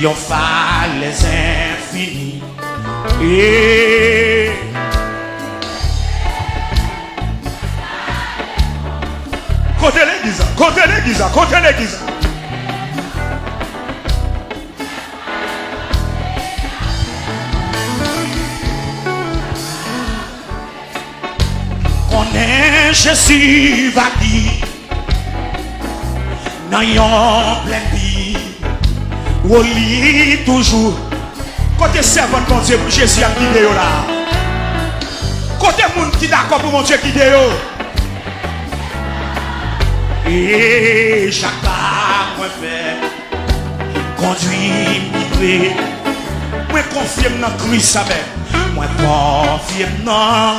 yon falaise infinie. Et côté l'église, côté l'église, côté l'église. On est Jésus va dire, n'ayant plein vie, ou lit toujours. Côté servant mon Dieu, Jésus a guidé là. Côté moun qui d'accord pour mon Dieu guidé. Et chaque pas moi fait, conduit m'y moi confirme dans Christ avec, moi confirme dans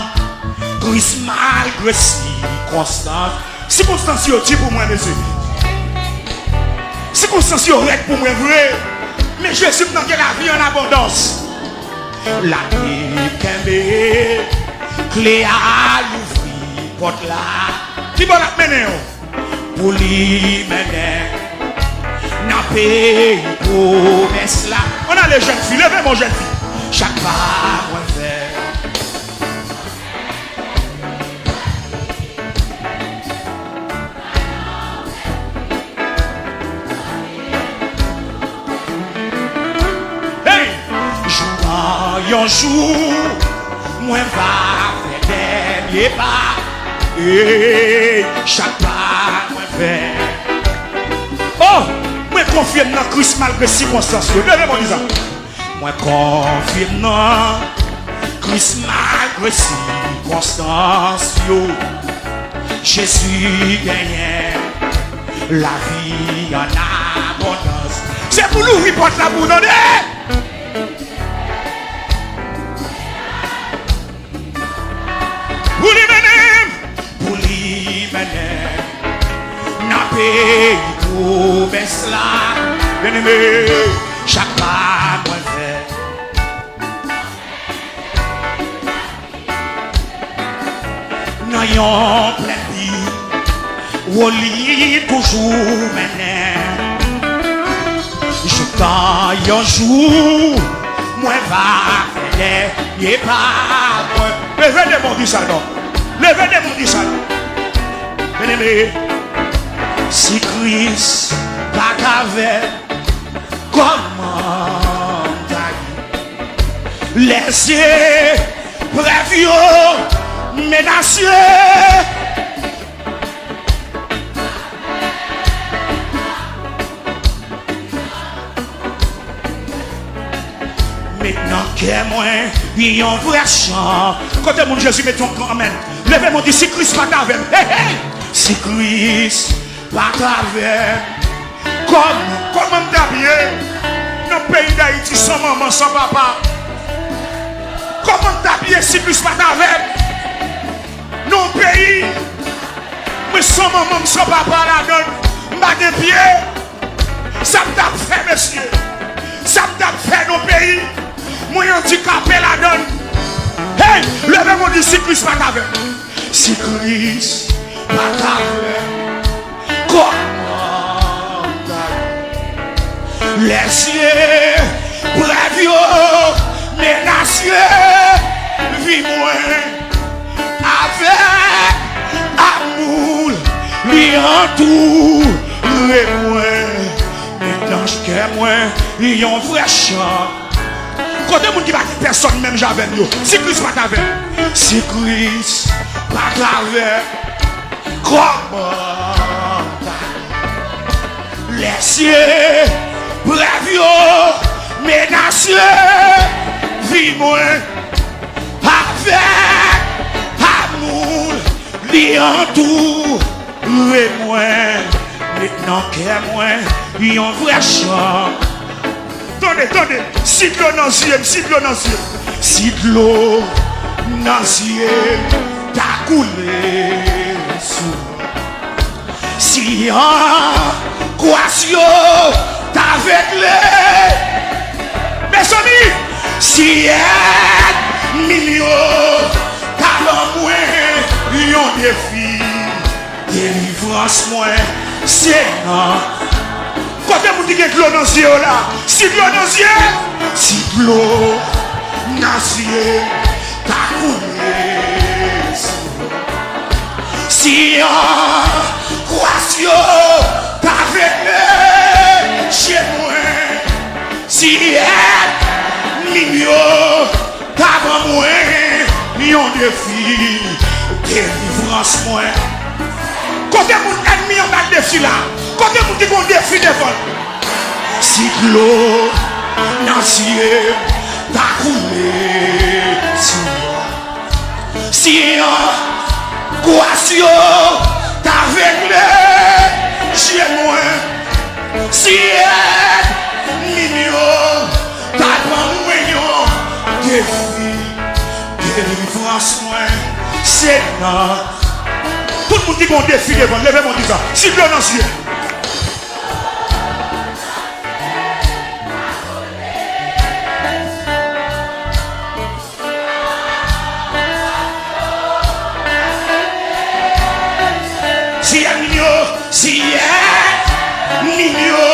Christ malgré circonstances yo dit pour moi monsieur. Circonstances yo règle pour moi vrai. Mais Jésus n'a que la vie en abondance. La vie clé à l'ouvrir porte là. Qui va la mener pour lui mener. N'a pays promesse là. On a les jeunes filles, levez mon jeune fille. Chaque pas moi fait. Un jour, moi va faire dernier pas. Et chaque pas, moi fait. Oh, moi confirme dans Christ malgré circonstances. Levez-moi disant. Moi confirme dans Christ malgré circonstances. Jésus gagne la vie en abondance. C'est pour nous qui porte la boue. Pour lui mener, n'a pays promesse là, bien aimé, chaque pas moi fait. N'ayant plein vie, ou lit toujours mener. Je t'en un jour, moi va faire des pas. Levez des mondes du salon. Levez des mondes du salon. Bien-aimé, si Christ pas qu'avait, comment laissez prévieux, menacés. Maintenant que moi, il y a un vrai chant. Quand mon Jésus met ton amen. Levez mon dit si Christ pas t'avait. Si Christ pas t'avait. Comment t'habiller dans le pays d'Haïti sans maman, sans papa. Comment t'habiller si Christ pas t'avait. Dans le pays, mais sans maman, sans papa la donne. M'a des pieds. Ça t'a fait, monsieur. Ça t'a fait dans le pays. Moi handicapé la donne. Hey, levez-moi du si Christ pas t'avait. Si Christ pas t'avait. Comment les cieux prévieux, menacés, vis-moi avec amour, lui entoure, moi. Maintenant je moi, il y a un vrai chant. Quand des gens qui va personne même j'avais nous. Si Christ pas t'avait. Si Christ pas t'avait. Comment les cieux prévieux, menacés, vis-moi avec amour, li entoure, moi. Maintenant que moi, il y a un vrai chant. Attendez, si de l'eau dans le ciel, si de l'eau dans le ciel, t'as coulé sous. Si en croation, t'as réglé. Mes amis, si un million, t'as l'envoyé, un défi, délivrance moins, c'est un. Quand vous dites que l'eau dans les yeux là. Si l'eau dans les yeux. Si l'eau dans les yeux. T'as coulé. Si en croissio. T'as venu chez moi. Si elle mignon. T'as pas moi. Million de filles. Délivrance moi. Côté mon ennemi en bas de défi là. Côté mon qui ont défi devant. Si l'eau nancier t'a coulé. Si en croissio t'a réglé chez moi. Si elle mignon t'a pas moyen défi. Délivrance moi. C'est non. Tout le monde qui a un défi devant, levez-moi dit ça. Si l'eau dans les yeux. Si elle mignon, si elle mignon,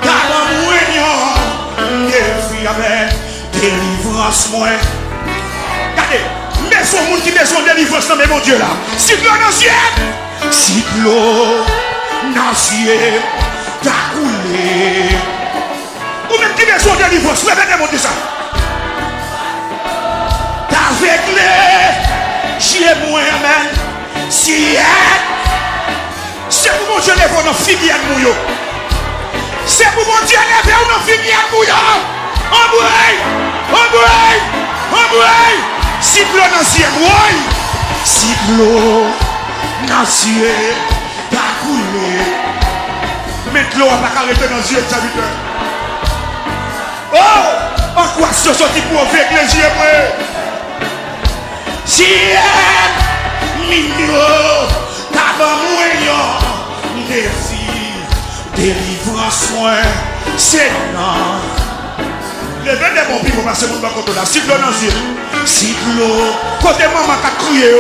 t'as pas moyen. Défi avec délivrance moi. Regardez. Mais son monde qui besoin de délivrance, non mais mon Dieu là. Si l'eau dans les yeux. Si l'eau dans les yeux. T'as coulé. Ou même qui besoin de délivrance. Revenez-moi de ça. T'as réglé. Chez moi, amen. Si elle. C'est pour mon Dieu lever dans figuière mouillot. C'est pour mon Dieu lever dans figuière mouillot. En bruit. En bruit. En bruit. Si l'eau dans les yeux, si l'eau dans les yeux, t'as coulé. Mais l'eau n'a pas arrêté dans les yeux, t'as vu. Oh, en quoi ce sorti pour avec les yeux, si elle, mignon, t'as pas moyen, défi, délivrance, c'est non. Levez des bons pieds pour passer mon bateau là. Si l'eau dans les yeux. Si l'eau. Côté maman qui a crié.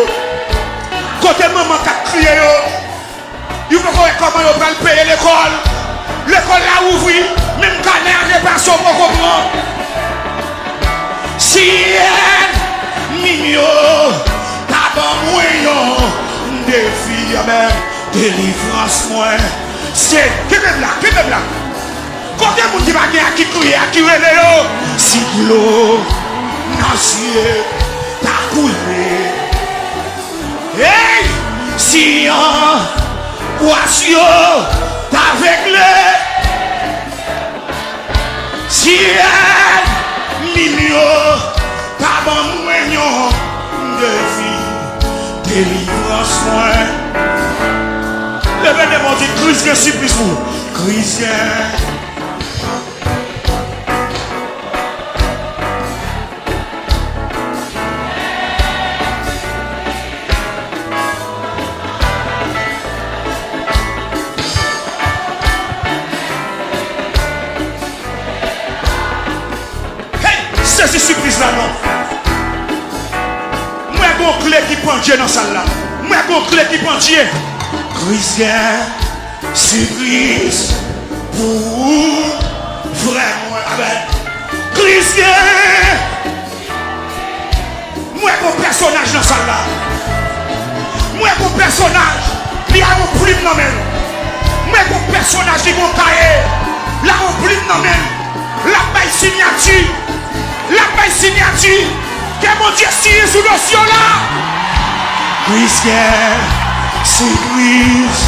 Côté maman qui a crié. Il faut voir comment on va payer l'école. L'école l'a ouvert. Même quand il y a des personnes pour comprendre. Si elle, mignon, t'as pas moyen. Défi, délivrance, moi. C'est. Qui est là? Qui est là? Côté mon qui va gagner, à qui crier, à qui relève. Si l'eau dans les yeux t'a coulé. Hey! Si en croissio t'a réglé. Si elle mignon t'a bon moyen de vie. Délivrance moi. Levez les mots de Christ, supplice vous. Christien. C'est surprise là non. Moi j'ai une clé qui prend Dieu dans la salle là. Moi j'ai une clé qui prend Dieu. Christian, surprise pour vraiment avec Christian. Moi j'ai un personnage dans la salle là. Moi j'ai un personnage. Il y a un plume dans même. Moi j'ai un personnage qui est mon cahier. Là on plume dans même. La paille signature. La paix signature que mon Dieu signe sous l'océan là. Christian, surprise.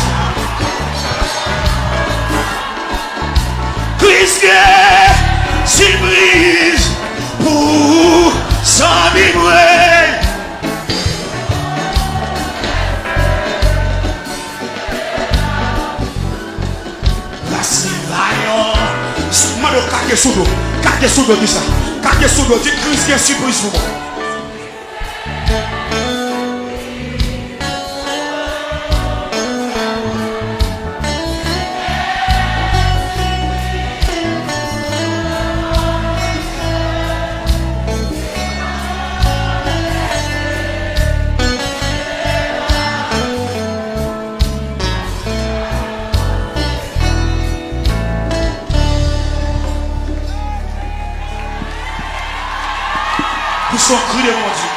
Christian, surprise pour s'en vibrer. La Sylvain, mano kake sudo dit ça. Kake sudo dit Christian surprise pour moi. son cri de mon Dieu.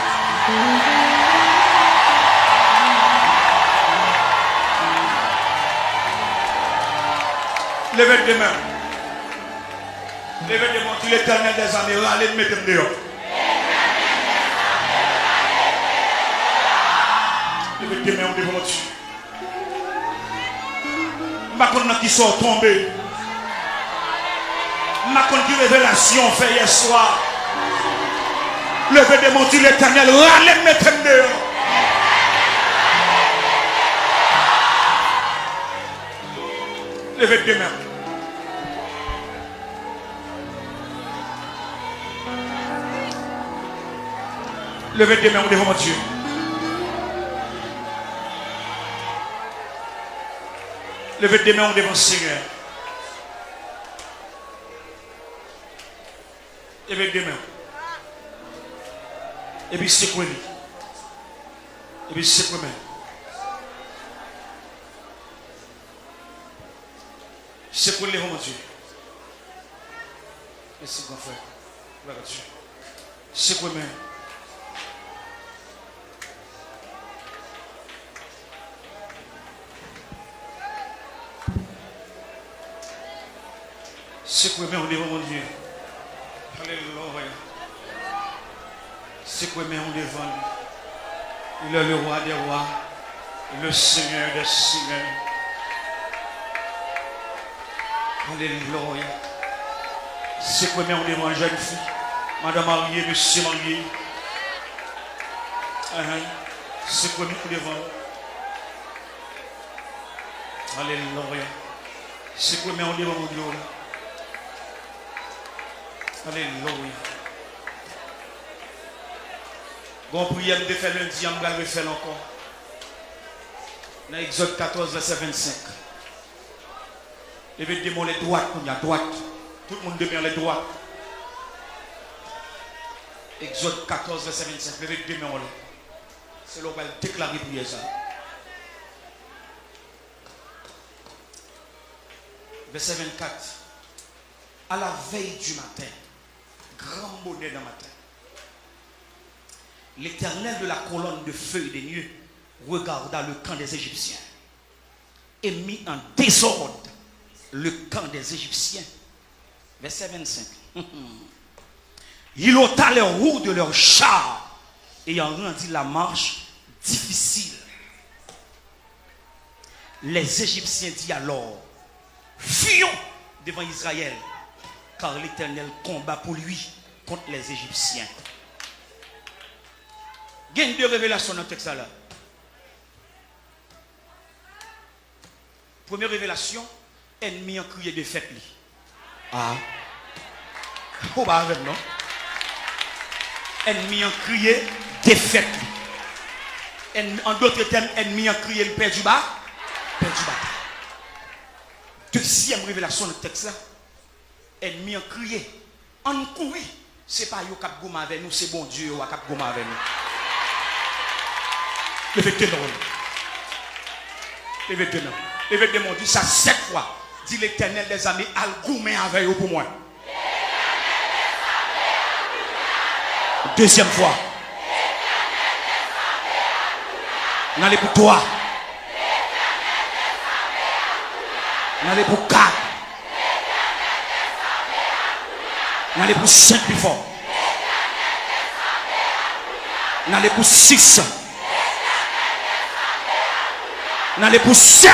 Levez des mains. Levez des mains. Tu l'Éternel des années. Allez, mettez-moi dehors. Levez des mains devant Dieu. Ma connaît qui sont tombés. Ma connaît qui révélation fait hier soir. Levez des mains. Tu l'Éternel. Allez, mettez-moi dehors. Levez des mains. Levez des mains devant mon Dieu. Levez des mains devant le Seigneur. Levez des mains. Et puis secouez-les. Et puis secouez-les. Secouez-les devant mon Dieu. Merci grand frère. Gloire à Dieu. Secouez-les. Secouez-moi au devant mon Dieu. Alléluia. Secouez-moi au devant lui. Il est le roi des rois. Le Seigneur des seigneurs. Alléluia. Secouez-moi au devant jeune fille. Madame mariée, monsieur marié. Secouez-moi au devant. Alléluia. Secouez-moi au devant mon Dieu. Alléluia. Bon prière de faire lundi, on va le faire encore. Dans Exode 14, verset 25. Levez des mots les droites, on y a droite. Tout le monde demeure les droites. Exode 14, verset 25. Levez des mots. C'est là où on va déclarer prière ça. Verset 24. À la veille du matin, grand bonheur dans le matin, l'Éternel de la colonne de feu et des nuées regarda le camp des Égyptiens et mit en désordre le camp des Égyptiens. Verset 25. Il ôta les roues de leurs chars et en rendit la marche difficile. Les Égyptiens disent alors, fuyons devant Israël, car l'Éternel combat pour lui contre les Égyptiens. Il y a deux révélations dans le texte là. Première révélation, ennemi en crié de fête. Ah. Oh, bah, avec non. Ennemi en crié défaite. En d'autres termes, ennemi en crié le père du bas. Père du bas. Deuxième révélation dans le texte là. Ennemi en crié. En couru. C'est pas yo cap goma avec nous, c'est bon Dieu qui cap goma avec nous. Levez tes mains. Levez tes mains. Levez tes mains. Dis ça 7 fois. Dis l'Éternel des armées, al goumé avec vous pour moi. Deuxième fois. N'allez pour toi. N'allez pour 4. N'allez pour 5 plus fort. N'allez pour 6. N'allez pour 7.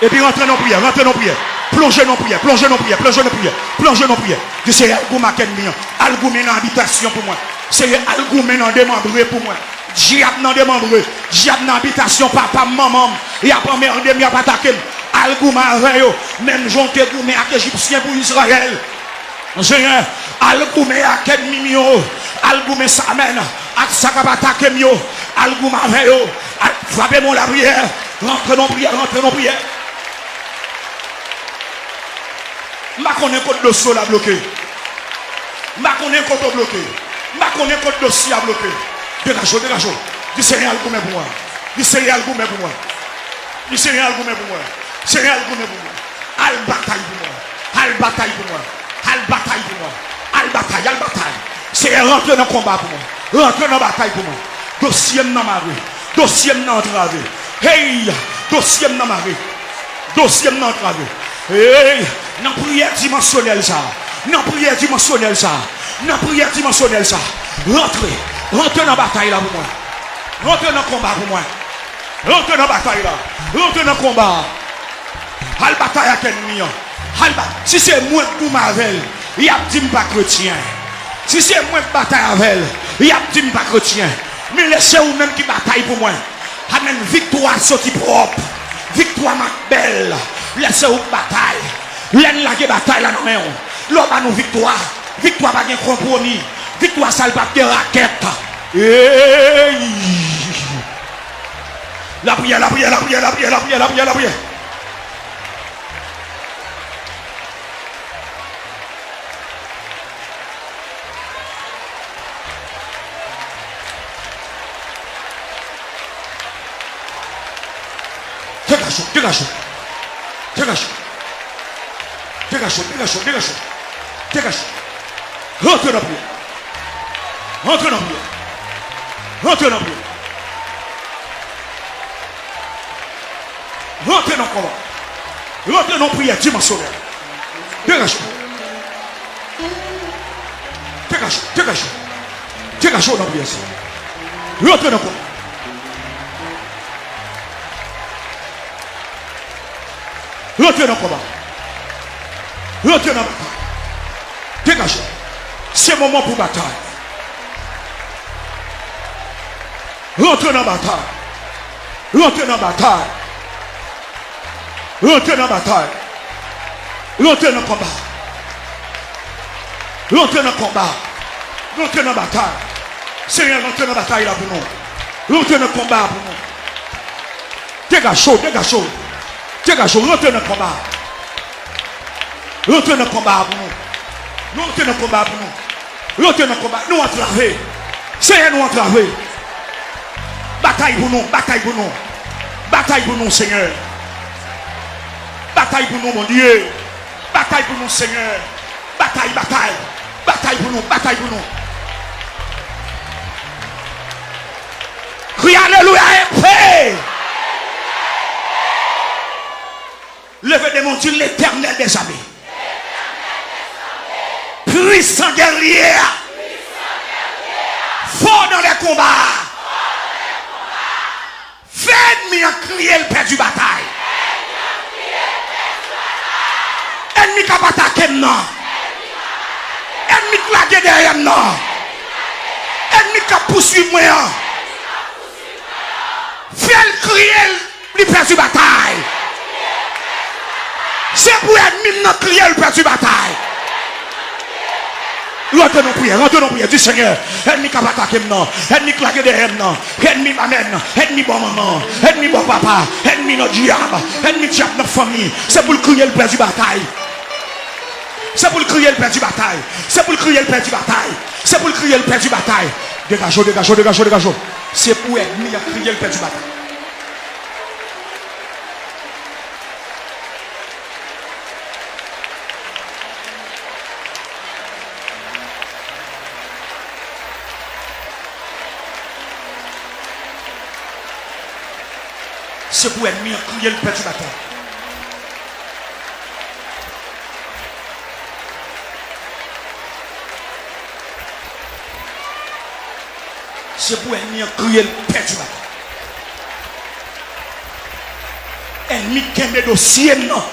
Et puis rentrez dans prière, rentrez dans prière. Plongez dans prière, plongez dans prière, plongez dans prière, plongez dans prière. C'est Algouma Kenmian, Algoumé dans habitation pour moi. C'est Algoumé dans démembré pour moi. Diable dans démembré, diable dans habitation, papa, maman. Et après merde, il n'y a pas attaqué. Algouma avec eux, même jonté goumé avec Égyptien pour Israël. Seigneur, Algoumé à Kenmio, Algoumé s'amène, à Sakabata Mio, Algouma avec eux. Frappez-moi la prière, rentrez dans prière, rentrez dans prière. Ma connais code dossier à bloquer. Ma connais code bloqué. Ma connais code dossier à bloquer. Dégagez, dégagez. Dis Seigneur Algoumé pour moi. Dis Seigneur Algoumé pour moi. Dis Seigneur Algoumé pour moi. Seigneur Algoumé pour moi. Al bataille pour moi. Al bataille pour moi. Al bataille pour moi. Al bataille, al bataille. C'est rentrer dans le combat pour moi. Rentrer dans la bataille pour moi. Dossier dans ma rue. Dossier dans entravé. Hey, dossier dans ma rue. Dossier dans entravé. Hey, dans prière dimensionnelle ça. Dans prière dimensionnelle ça. Dans prière dimensionnelle ça. Rentrez dans la bataille là pour moi. Rentrez dans le combat pour moi. Rentrez dans la bataille là. Rentrez dans le combat. Al bataille avec l'ennemi. Si c'est moi qui m'avelle, il y a dit pas chrétien. Si c'est moi qui bataille avec elle, il y a dit pas chrétien. Mais laissez-vous même qui bataille pour moi. Amen. Victoire sortie propre. Victoire ma belle. Laissez-vous bataille. L'en la bataille là non. L'homme a nous victoire. Victoire pas de compromis. Victoire ça pas de raquette. La prière, la prière, la prière, la prière, la prière, la prière, la prière. Dégage. Rentre dans la prière. Rentre dans la prière. Rentre dans la prière. Rentre dans le combat. Rentre dans la prière dimensionnelle. Dégage dans la prière. Rentre dans le combat. Rentrez dans le combat. Rentrez dans la bataille. Dégagez. C'est le moment pour bataille. Rentrez dans la bataille. Rentrez dans la bataille. Rentrez dans la bataille. Rentrez dans le combat. Rentrez dans le combat. Rentrez dans la bataille. Seigneur, rentrez dans la bataille là pour nous. Rentrez dans le combat pour nous. Dégagez. Dégagez, rentrez dans le combat. Rentrez dans le combat pour nous. Rentrez dans le combat pour nous. Rentrez dans le combat. Nous entraver. Seigneur, nous entraver. Bataille pour nous, bataille pour nous. Bataille pour nous, Seigneur. Bataille pour nous, mon Dieu. Bataille pour nous, Seigneur. Bataille. Bataille pour nous, bataille pour nous. Crie alléluia et paix. Levez des monts, l'éternel des armées. Puissant guerrier. Fort dans les combats. Faites-moi crier le père du bataille. Ennemi qui va attaquer non. Ennemi qui va guetter derrière non. Ennemi qui va poursuivre moi. Faites crier le père du bataille. C'est pour ennemi de crier le père du bataille. Rentrez dans la prière du Seigneur. Ennemi qui va attaquer non. Ennemi qui va guetter derrière non. Ennemi m'amène. Ennemi bon maman. Ennemi bon papa. Ennemi notre diable. Ennemi diable notre famille. C'est pour le crier le père du bataille. C'est pour le crier le père du bataille. C'est pour le crier le père du bataille. C'est pour le crier le père du bataille. Dégagez. C'est pour ennemi à crier le père du bataille. C'est pour ennemi à crier le père du bataille. C'est pour ennemi à crier le père du bataille. Ennemi qui aime des dossiers, non.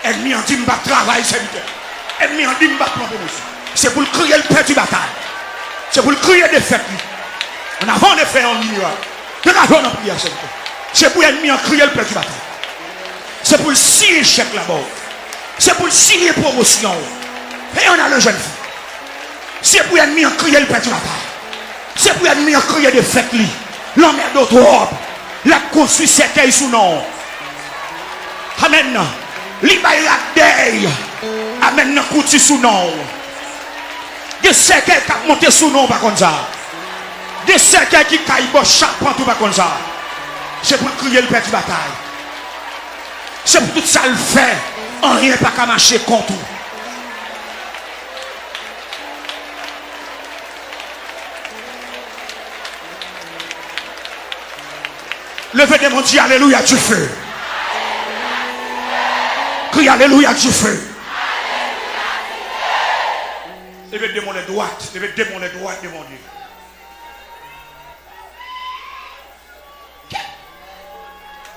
Ennemi en dit que je travail, serviteur. Ennemi en dit que je plan de monsieur. C'est pour le crier le père du bataille. C'est pour le crier des fêtes. En avant de faire un miracle. De la journée en prière, serviteur. C'est pour l'ennemi en crier le père du bataille. C'est pour le signer chèque là-bas. C'est pour le signer promotion. Et on a le jeune fille. C'est pour l'ennemi en crier le père du bataille. C'est pour l'ennemi en crier des fêtes. L'homme est d'autres robes. La construit cercueil sous nom. Amen. L'ibay la deuil. Amen. N'a coutu sous nom. Des cercueils qui montent sous nom par contre ça. Des cercueils qui caillent chaque pantou par contre ça. C'est pour crier le père du bataille. C'est pour tout ça le fait. En rien pas qu'à marcher contre. Levez des mains, dis alléluia du feu. Crie alléluia du feu. Levez des mains les droites. Levez des mains les droites de mon Dieu.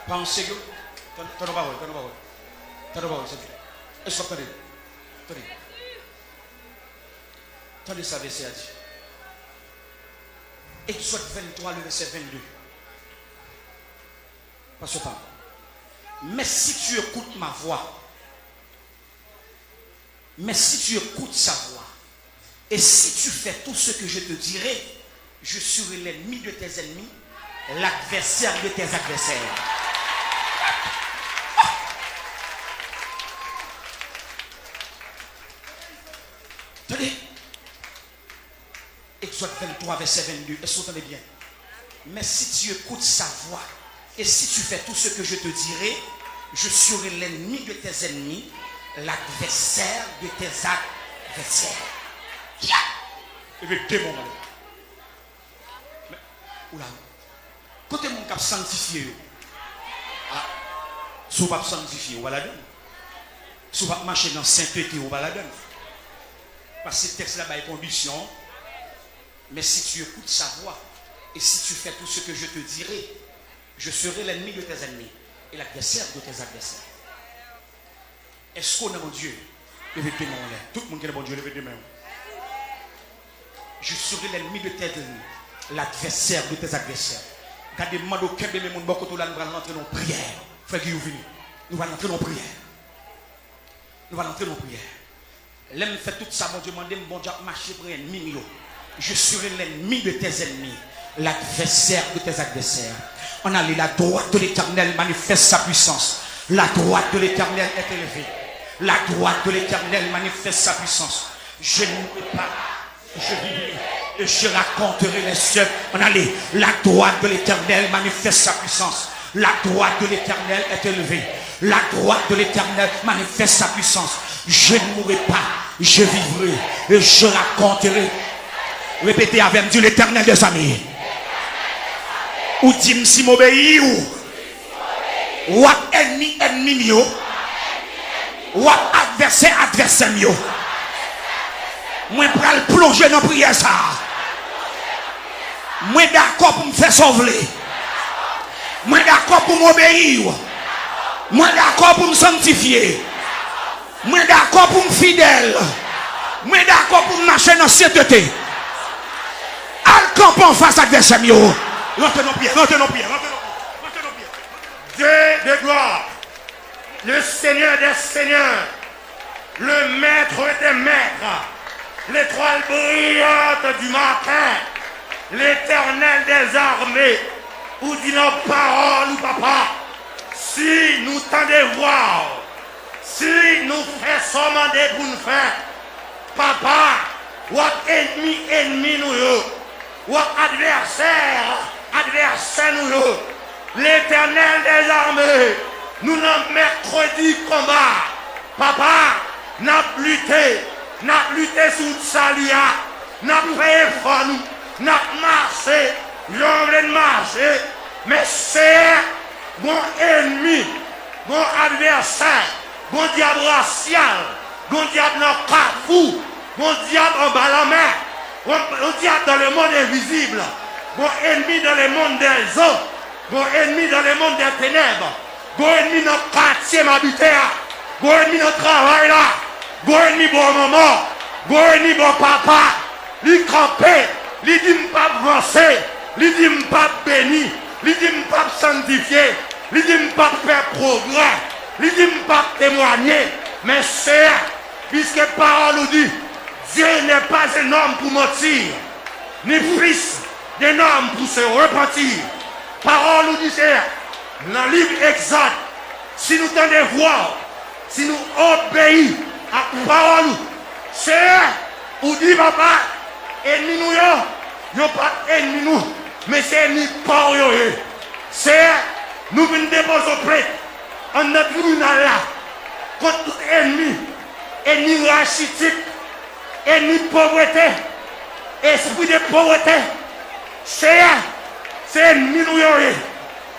Pensez que. T'as nos paroles, t'as nos paroles. T'as nos paroles, c'est tout. Est-ce que attendez? Attendez. Attendez ça, verset a dit. Exode 23, le verset 22. Parce que pas. Mais si tu écoutes ma voix, mais si tu écoutes sa voix, et si tu fais tout ce que je te dirai, je serai l'ennemi de tes ennemis, l'adversaire de tes adversaires. Attendez. Exode 23, verset 22. Est-ce que vous entendez bien? Mais si tu écoutes sa voix, et si tu fais tout ce que je te dirai, je serai l'ennemi de tes ennemis, l'adversaire de tes adversaires. Et le démon. Mais, oula. Côté mon cap sanctifié. Ah, si vous ne pas sanctifié, vous va la donner. Si vous ne pas marcher dans la sainteté, vous va la donner. Parce que ce texte-là a une condition. Mais si tu écoutes sa voix, et si tu fais tout ce que je te dirai, je serai l'ennemi de tes ennemis et l'adversaire de tes adversaires. Est-ce qu'on est mon Dieu? Levez tes mains en l'air. Tout le monde qui est mon Dieu, levez tes mains. Je serai l'ennemi de tes ennemis, l'adversaire de tes adversaires. Regardez-moi au cœur de mes mondes, beaucoup de là, nous allons entrer dans la prière. Frère Guillaume, nous allons entrer dans la prière. Nous allons entrer dans la prière. L'aime fait tout ça, mon Dieu, mon Dieu, marcher pour l'ennemi. Je serai l'ennemi de tes ennemis, l'adversaire de tes adversaires. On a lu la droite de l'Éternel manifeste sa puissance. La droite de l'Éternel est élevée. La droite de l'Éternel manifeste sa puissance. Je ne mourrai pas, je vivrai et je raconterai les œuvres. On a lu la droite de l'Éternel manifeste sa puissance. La droite de l'Éternel est élevée. La droite de l'Éternel manifeste sa puissance. Je ne mourrai pas, je vivrai et je raconterai. Répétez avec Dieu l'Éternel des amis. Ou dit si m'obéis ou ennemi mio ou adversaire mio. Moi pral plonger dans prière ça. Moi d'accord pour me faire sauver. Moi d'accord pour m'obéir. Moi d'accord pour me sanctifier. Moi d'accord pour me fidèle. Moi d'accord pour marcher dans sainteté. Al campon face à adversaire mio. Rentrez nos pieds, rentrez nos pieds, rentrez nos pieds. Dieu de gloire, le Seigneur des seigneurs, le maître des maîtres, l'étoile brillante du matin, l'Éternel des armées, ou dit nos paroles, papa, si nous tendez voir, si nous faisons demander pour nous faire, papa, ou ennemi nous, ou adversaire nous, l'Éternel des armées, nous n'avons mercredi combat, papa, n'a lutté sous salia, n'a fait effort nous, n'a marché, j'en marcher, mais c'est mon ennemi, mon adversaire, mon diable racial, mon diable dans carrefour, mon diable en bas la mer, mon diable dans le monde invisible, mon ennemi dans le monde des eaux, mon ennemi dans le monde des ténèbres, mon ennemi dans le quartier m'habiter, mon ennemi dans le travail là, mon ennemi bon maman, mon ennemi bon papa, lui campé, lui dit pas avancer, lui dit pas béni, lui dit pas sanctifier, lui dit pas faire progrès, lui dit pas témoigner, mais c'est, puisque parole nous dit, Dieu n'est pas un homme pour mentir, ni fils d'un homme pour se repentir. Parole nous dit, c'est dans le livre exact, si nous tendons voir, si nous obéissons à la parole, c'est, ou dit papa, ennemi nous, non pas ennemi nous, mais c'est ennemi par eux. C'est, nous venons déposer plainte en notre tribunal là, contre tout ennemi rachitique, ennemi pauvreté, esprit de pauvreté, c'est ennemi nous,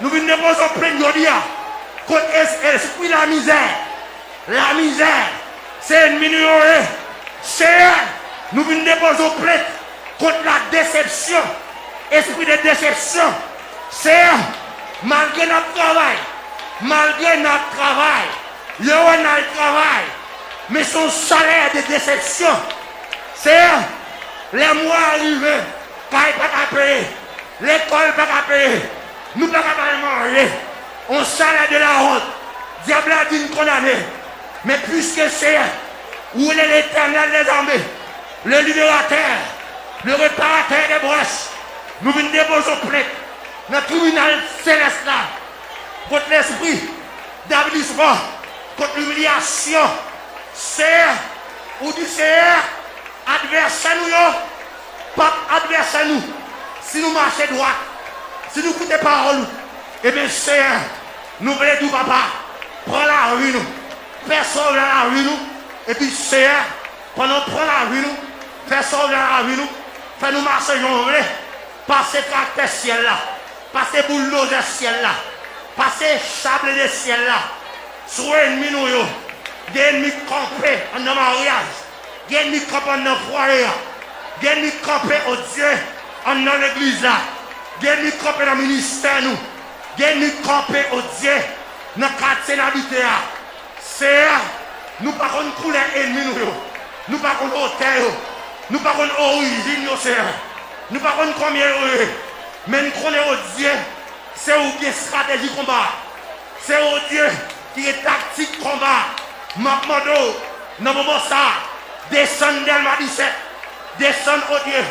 Nous venons déposer plainte aujourd'hui contre l'esprit de la misère. La misère, c'est une minorité. Seigneur, nous venons déposer plainte contre la déception. Esprit de déception. Seigneur, malgré notre travail, il y a un travail, mais son salaire de déception. Seigneur, les mois arrivés, quand il pas qu'à payer, l'école pas qu'à payer, nous pas qu'à manger, on salaire de la honte, diable a dit nous condamner. Mais puisque c'est où est l'Éternel des armées, le libérateur, le réparateur des brèches, nous venons déposer plainte dans le tribunal céleste là, contre l'esprit d'avilissement, contre l'humiliation. Seigneur, ou du Seigneur, adversaire nous, pas adversaire nous. Si nous marchons droit, si nous écoutons parole, eh bien Seigneur, nous voulons tout papa, prends la rue nous, fais sauver la rue nous, et puis Seigneur, pendant qu'on prend la rue nous, fais sauver la rue nous, fais nous marcher jonglé, passer tracteur ciel là, passer bulldozer ciel là, passer sable de ciel là, sur ennemi nous yo, des ennemis campés en mariage, des ennemis campés en foyer, des ennemis campés au Dieu en l'église là, des ennemis campés dans le ministère nous, des ennemis campés au Dieu dans le quartier d'habiter là. Seigneur, nous ne parlons pas de les ennemis nous ne parlons pas d'hôtel, nous ne parlons pas d'origine, Seigneur, nous ne parlons pas de combien mais nous connaissons Dieu, c'est où il y a stratégie combat, c'est où Dieu qui est tactique combat. Mamado, dans le moment ça, descend d'Elma 17, descend au Dieu,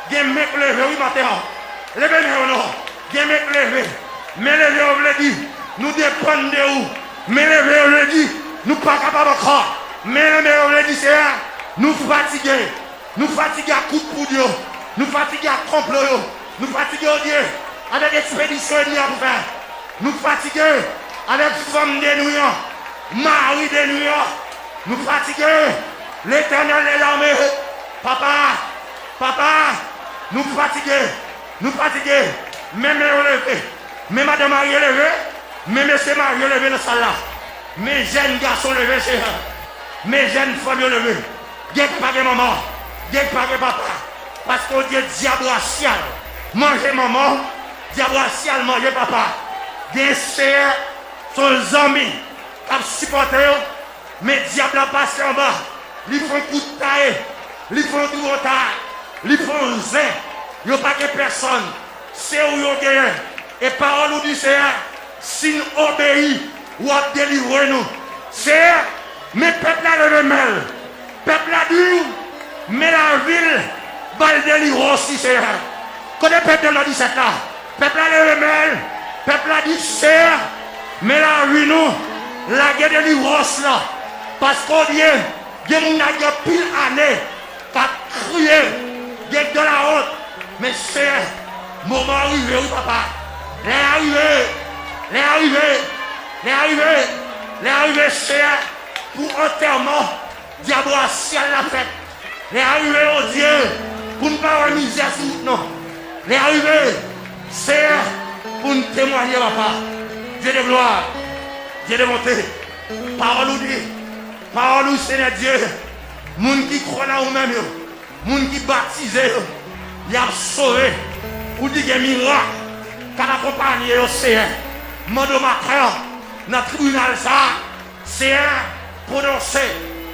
des mecs levés, oui, matin, levez nous, des mecs levés, mais levés, on le dit, nous dépendons de où, mais levés, on le dit, nous pas capables encore, mais levés, on le dit, c'est nous fatigués à coup de poudre, nous fatigués à complot, nous fatigués au Dieu, avec expédition et à faire, nous fatigués avec femme de nuit. Marie de New York, nous fatigués, l'Éternel des armées, papa, nous fatigués, même relevé, même Madame Marie relevé, même Monsieur Marie relevé dans la salle là, mes jeunes garçons levés, mes jeunes femmes levées, Dieu pas de maman, Dieu pas de papa, parce que Dieu diable racial, manger maman, diable racial, manger papa, Dieu c'est son ami. Supporter, mais diable a passé en bas. Ils font coup de taille, ils font du retard, ils font zin. Il n'y a pas de personne. C'est où ils gagnent. Et parole du Seigneur, si nous obéissons, ou à délivrer nous. Seigneur, mais peuple a le remède. Peuple a dit, mais la ville va le délivrer aussi, Seigneur. Quand le peuple a dit ça, peuple a le remède. Peuple a dit, Seigneur, mais la vie nous. La guerre de l'Ivrance là, parce qu'on dit, il y a pile année, pas crier, il y a de la honte, mais c'est moment arrivé, oui papa, les arrivés, c'est pour enterrement, diable ciel la fête, les arrivés au Dieu, pour ne pas remise à tout, non, les arrivés, c'est pour nous témoigner papa, Dieu de gloire. Dieu de monter, parole nous dit, parole nous Seigneur Dieu, moun qui croit en nous-mêmes, moun qui baptisé, il a sauvé, ou dit qu'il y a un miracle, qui a accompagné au Seigneur, mando matin, dans le tribunal ça, Seigneur, prononcer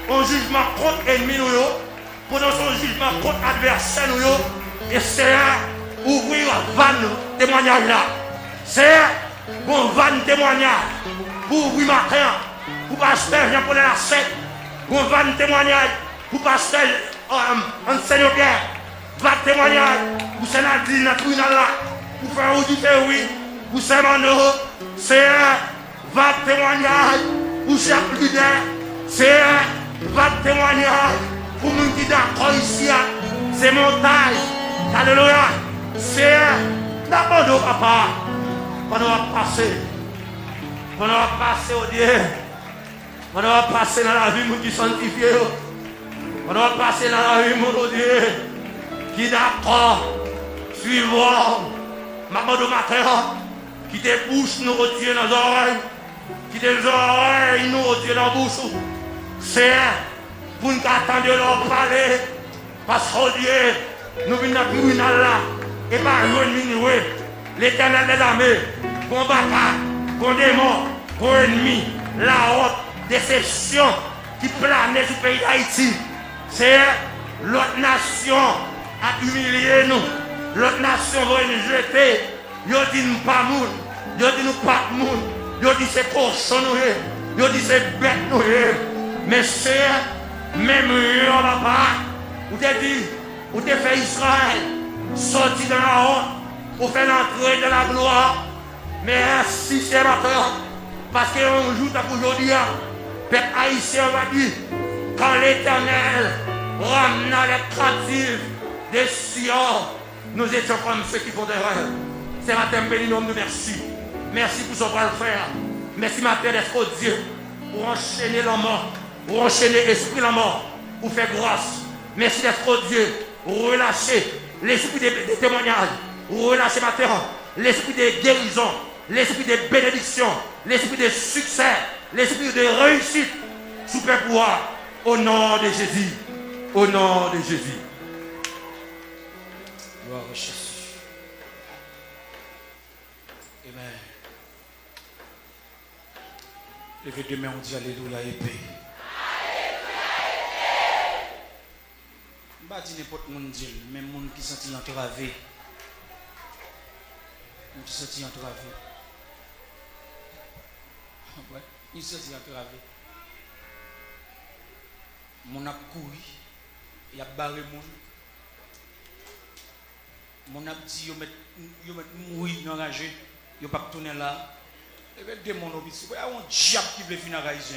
un jugement contre l'ennemi nous, prononcer un jugement contre l'adversaire nous, et Seigneur, ouvrir van témoignage là, Seigneur, bon van témoignage. Pour ouvrir matin, pour pasteur Jean-Paul la Sète, pour va témoignage, pour pasteur enseignant Pierre, va témoignage, pour Sénadine, dans le tribunal là, pour faire auditer, oui, pour Saint-Mano, c'est va témoignage, pour chaque leader, c'est va témoignage, pour nous qui d'accord ici, c'est montage, alléluia, c'est d'abord papa, on va passer. On va passer au Dieu. On va passer dans la vie qui sanctifie. On va passer dans la vie mon Dieu. Qui d'accord. Suivons. Maman de matin. Qui tes bouches nous retire dans les oreilles. Qui tes oreilles nous retire dans la bouche. C'est pour nous attendre leur parler. Parce que Dieu, nous venons dans le tribunal là. Et pas jouer l'Éternel des armées. Pour bataille, pour démon, pour ennemi. La haute déception qui planait sur le pays d'Haïti. C'est l'autre nation a humilié nous. L'autre nation va nous jeter. Ils disent nous pas moun. Ils disent nous pas moun. Ils disent c'est cochon nous. Ils disent c'est bête nous. Mais c'est même eux, papa. Vous te dit, vous te fait Israël sortir dans la honte pour faire l'entrée de la gloire. Mais ainsi c'est maintenant. Parce qu'on joue aujourd'hui, peuple haïtien va dire, quand l'Éternel ramena les captifs des Sion, nous étions comme ceux qui font des rêves. C'est matin béni, nous merci. Merci pour ce qu'on va faire. Merci ma Père d'être Dieu pour enchaîner la mort, pour enchaîner l'esprit la mort, pour faire grâce. Merci d'être Dieu, relâcher l'esprit des témoignages, relâcher ma terre, l'esprit de guérison, l'esprit de bénédiction, l'esprit de succès, l'esprit de réussite, super pouvoir, au nom de Jésus. Au nom de Jésus. Gloire à Jésus. Amen. Levez deux mains, on dit Alléluia et paix. Je ne dis pas n'importe qui dit, mais les gens qui sont entravés. Qui sont entravés. Ouais, ils sont entravés. Mon a couru, il a barré mon a dit, il va mourir dans la rage, il va pas tourner là. Il va démon au bisu. Il y a un diable qui veut finir à raison.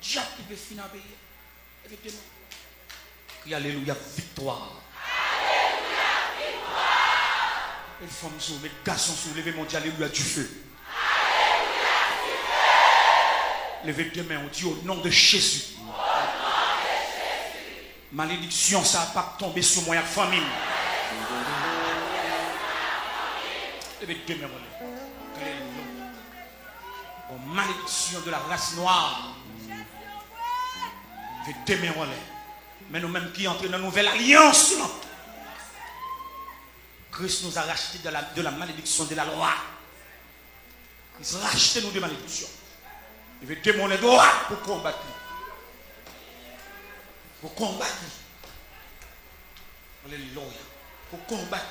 Diable qui veut finir à payer. Il veut démon. Crie Alléluia, victoire. Alléluia, victoire. Les femmes sont, les garçons sont, levez mon Dieu, Alléluia, du feu. Levez deux mains, on dit au nom de Jésus. Au nom de Jésus. Malédiction, ça n'a pas tombé sur moi, famille. Levez deux mains, on dit. Bon, malédiction de la race noire. Levez deux mains, on dit. Mais nous-mêmes qui entrons dans une nouvelle alliance, Christ nous a racheté de la malédiction de la loi. Christ a racheté nous de malédiction. Il veut démoner droit pour combattre. Pour combattre. Alléluia. Pour combattre.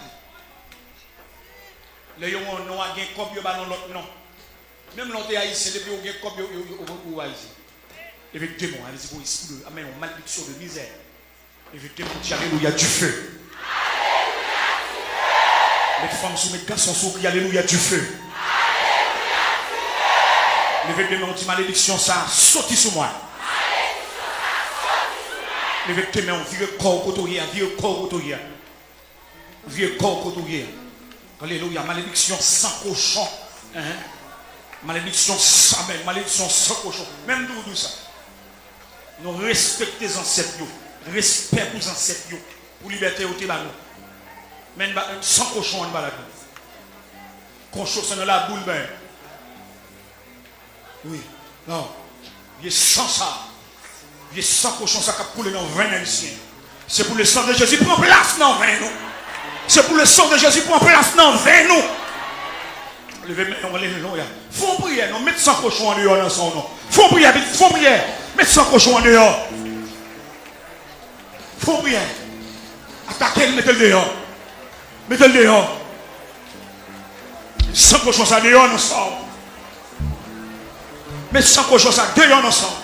Les gens ont un copie dans l'autre nom. Même l'autre haïtien, depuis qu'on a un copie au haïtien. Il veut démoner. Allez-y pour ici. Amen. Une malédiction de misère. Il veut démoner. Alléluia du feu. Alléluia du feu. Les femmes sont, les garçons sont qui alléluia du feu. Levez deux mains, on dit malédiction, ça saute sur moi. Levez deux mains, on vieux corps cotoyer, vieux corps cotoyer. Vieux corps cotoyer. Alléluia, malédiction sans cochon. Malédiction sans même, malédiction sans cochon. Même d'où ça. Nous respectons les ancêtres. Respect pour les ancêtres. Pour liberté au Tébano. Même sans cochon en balade. Cochon, c'est dans la boule, ben. Oui, non. Il est sans ça. Il est sans cochon, ça qui a coulé dans le vin haïtien. C'est pour le sang de Jésus, prends place dans le vin, nous. C'est pour le sang de Jésus, prends place dans le vin, nous. Levez-moi, faut prier, non. Mettez sans cochon en dehors dans son nom. Faut prier, mettez sans cochon en dehors. Faut prier. Attaquez-le, mettez-le dehors. Mettez-le dehors. Sans cochon, ça dehors, nous sommes. Mais sans cochon, ça dehors ensemble.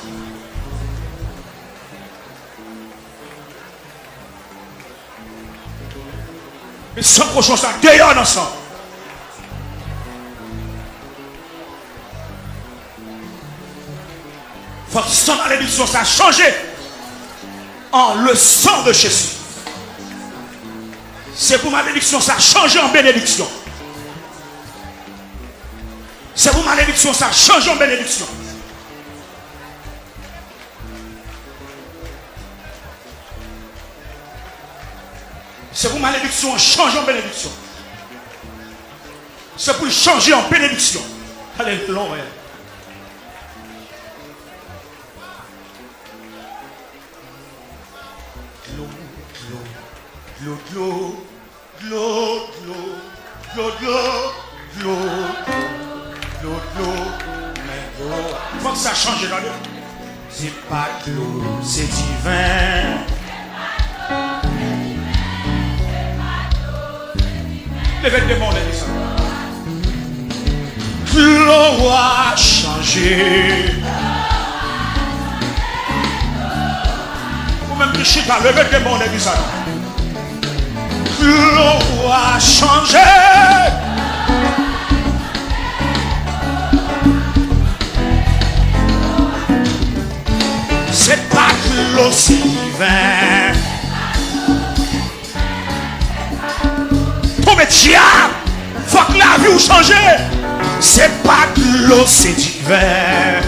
Mais sans cochon, ça dehors ensemble. Votre sang malédiction, ça a changé en le sang de Jésus. C'est pour malédiction, ça a changé en bénédiction. C'est pour malédiction, ça a changé en bénédiction. C'est pour malédiction, changer en bénédiction. C'est pour changer en bénédiction. Alléluia. Il faut que ça change dans le. C'est pas de l'eau, c'est divin. Levez le monde, les ça. L'eau a changé. Vous-même qui chita, levez le monde, les ça. L'eau a changé. C'est pas que l'eau c'est divin. Pour mes diables, faut que la vie vous change. C'est pas que l'eau c'est divin.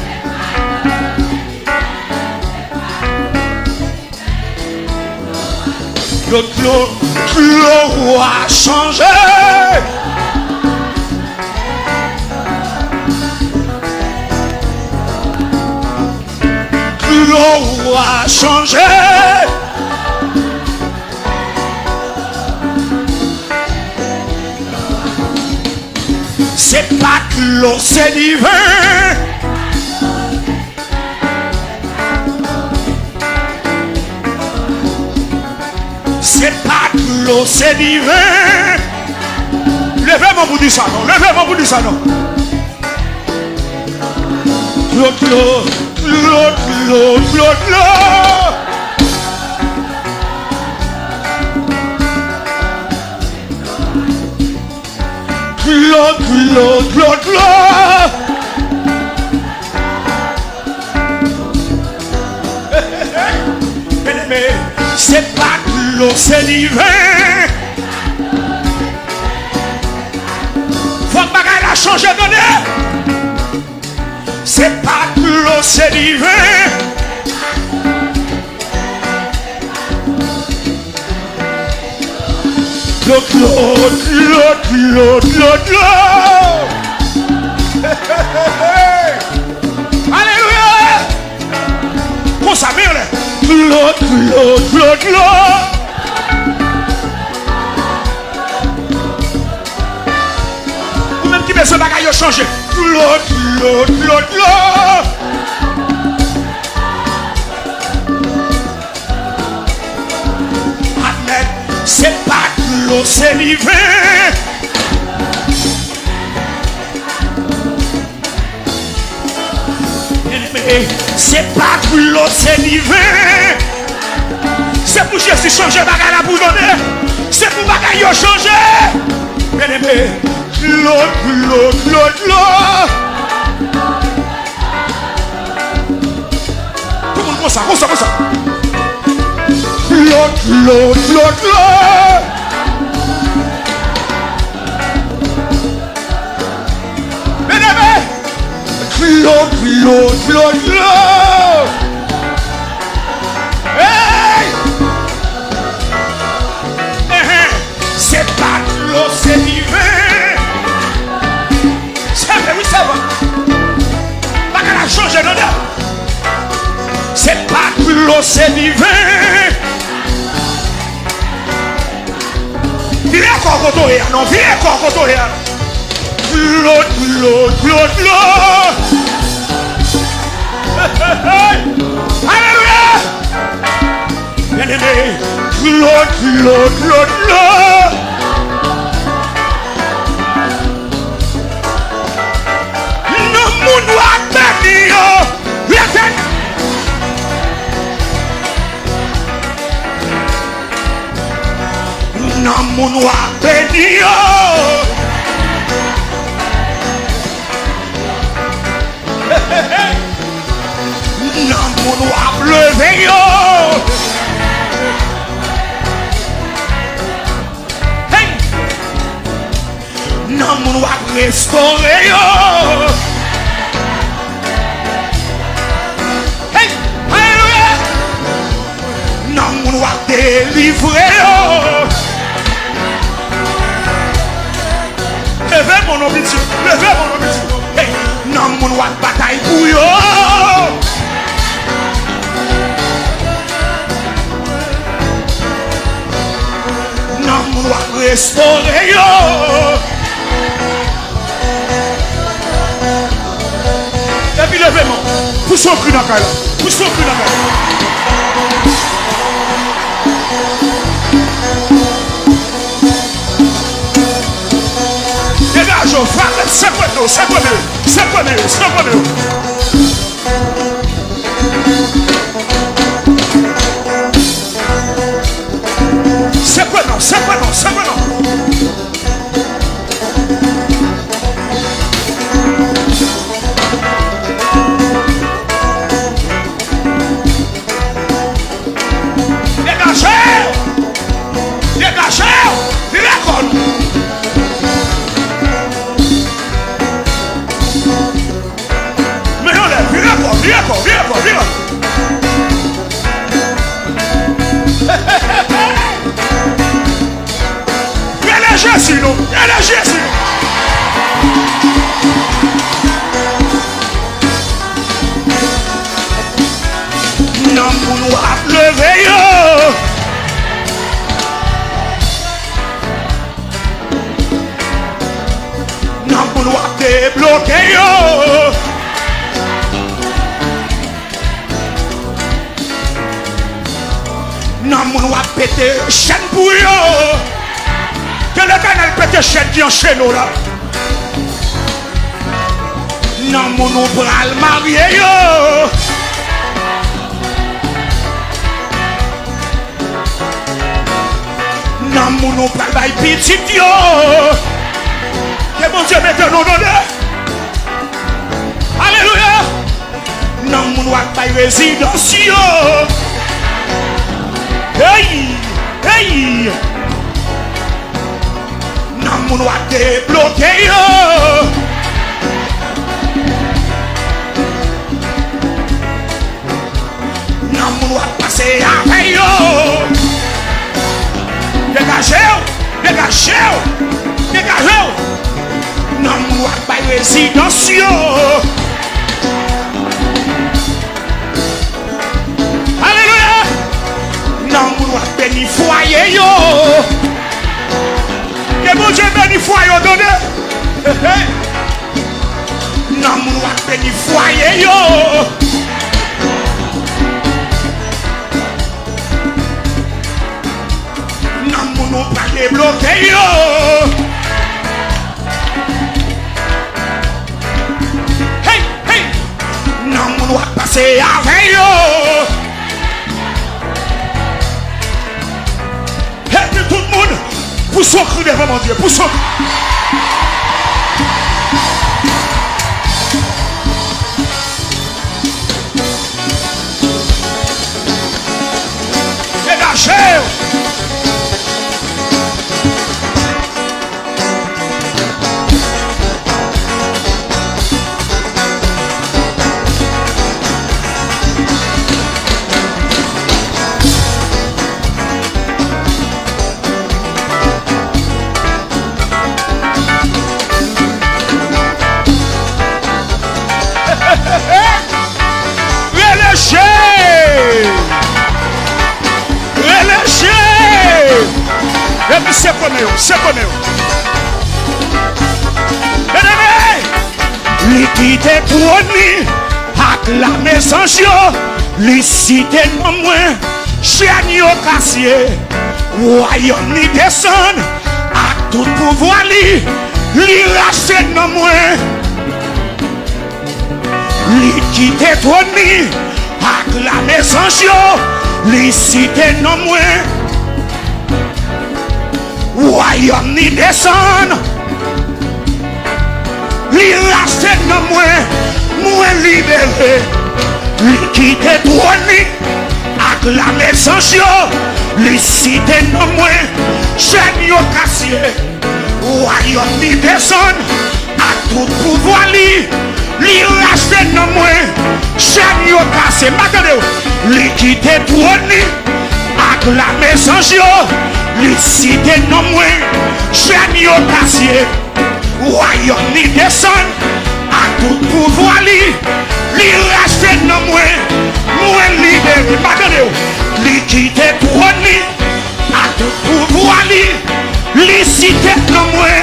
L'eau a changé. L'eau a changé. C'est pas que l'eau c'est divin. C'est pas que l'eau c'est divin. Levez-moi pour dire ça non. Levez-moi pour dire ça non. L'eau. C'est pas que l'eau c'est divin. Faut que bagaille a changé donné. C'est pas que l'eau c'est divin. L'eau. Alléluia. Qu'on s'amène là. L'eau. Ou même qui met ce bagage a changé. L'eau. Amen. C'est pas que l'eau c'est divin. C'est pas que l'eau c'est divin. C'est pour Jésus changer bagage la pour donner. C'est pour bagage a changer. Bien aimé. L'eau. Tout le monde comme ça. L'eau. Bien aimé. L'eau. Hey! C'est pas que l'eau c'est divin. C'est vrai, oui, ça va. Pas qu'elle a changé, non. C'est pas que l'eau c'est divin. Viens encore côté, non, viens encore côté. L'eau. Alléluia. Bien aimé. L'eau. Non, mon doigt béni. Non, mon doigt béni. Non, mon doigt pleuvé. Non, mon doigt restauré. Hey, alléluia. Non, mon doigt délivré. restaurer yo. Et puis levez-moi. Pousse au cul dans la pousse au cul dans la dégage, frappe, c'est quoi nous, c'est quoi nous, c'est quoi nous, c'est quoi nous. C'est quoi non, c'est quoi non, c'est quoi non. Dégagez, dégagez, direction. Mais on lève, viens encore. Jésus, nous. Elle est Jésus. Non, pour nous lever. Non, pour nous débloquer. Non, pour nous péter chaîne pour eux. Que l'Éternel pète chaîne qui enchaîne là. Non, mon bras le marié yo. Non, mon bras le petit yo. Que mon Dieu mette nos noms. Alléluia. Non, mon bras le résidence yo. Hey, hey. Non, mon doit débloquer yo. Non, mon doit passer avec yo. Dégagez, dégagez, dégagez. Non, mon doit pas résidence yo. Alléluia. Non, mon doit bénir foyer yo. Que mon Dieu béni foyer donné. Non, mon roi béni foyer yo. Non, mon nom pas débloqué yo. Hey, hey. Non, mon roi passer avec yo. Et puis tout le monde. Pousse au cru devant mon Dieu, pousse au cru. Dégagez. Et puis c'est pour nous, c'est pour nous. Lui qui t'est couronné, acclamé sans chio, lui cité non moins, chien yo cassier, royaume ni descend, à tout pouvoir lui racheter non moins. Lui qui t'est couronné, acclamé sans chio, lui cité non moins. Royaume ni descend, li racheté non moins libéré, li quitte trône, acclamé sans chio, li cité non moins, chaîne yo cassé, royaume ni descend, à tout pouvoir li racheté non moins, chaîne yo cassé, maintenant, li quitte trône, acclamé sans chio, li cité non moins, chaîne yo cassé, royaume ni descend, à tout pouvoir li racheté non moins libéré, maintenant, li quitte trône, à tout pouvoir li cité non moins.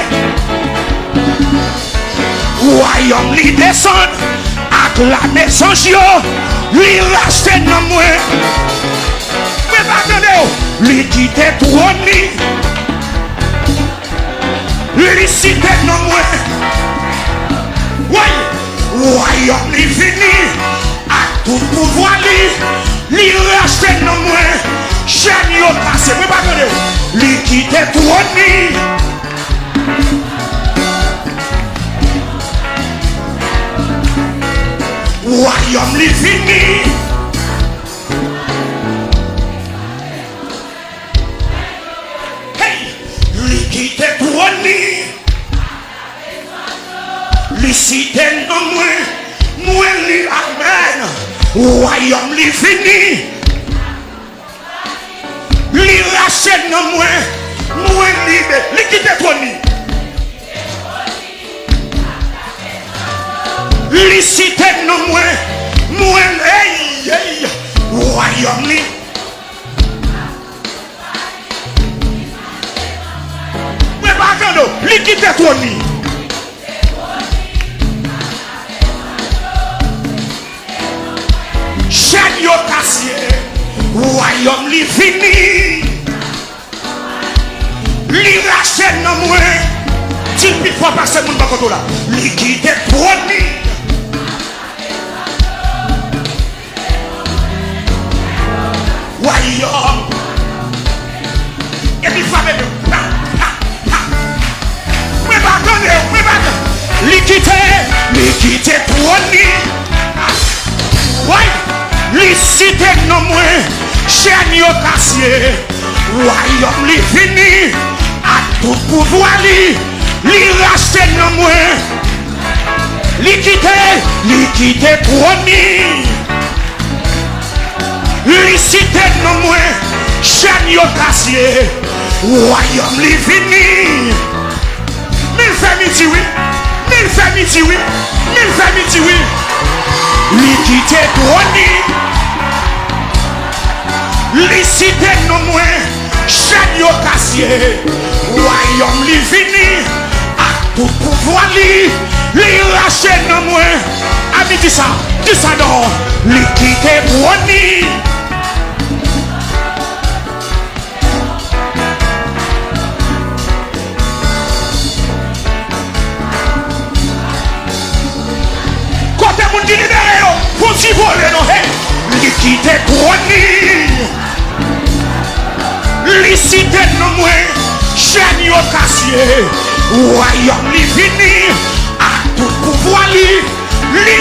Royaume li descend, acclamé son chio, lui racheté non moins. Mais pas attendez, lui quitte trône, lui cité non moins. Oui, royaume li fini, à tout pouvoir li racheté non moins. Chaîne yo passé, mais pas attendez, lui quitte trône. Royaume li fini. Hey, li quitte trône. Li cité non moins, moi li amen. Royaume li fini. Li rachète non moins, moi li quitte trône. Li cité non moins, moi hey, royaume li. Mais pas attends, li quitte trône. Chaîne yo cassé, royaume li fini. Li rachète non moins. S'il peut pas passer mon bakoto là, li quitte trône. Royaume. Et puis famille. Mais pas attendez, mais pas attendez. Li quitte trône. Oui, li cité non moins, chaîne yo cassé, royaume li fini, à tout pouvoir li racheté non moins, li quitte trône, li cité non moins, chaîne yo cassé, royaume li fini. Mille familles oui, mille familles oui, mille familles oui. Li quitte trône, li cité non moins, chaîne yo cassé, royaume li fini, à tout pouvoir li racheté non moins. Ami dis ça non, li quitte trône. Pour s'y voler, non, li quitte trône, li cité non moins, chaîne yo cassé, royaume li fini, à tout pouvoir li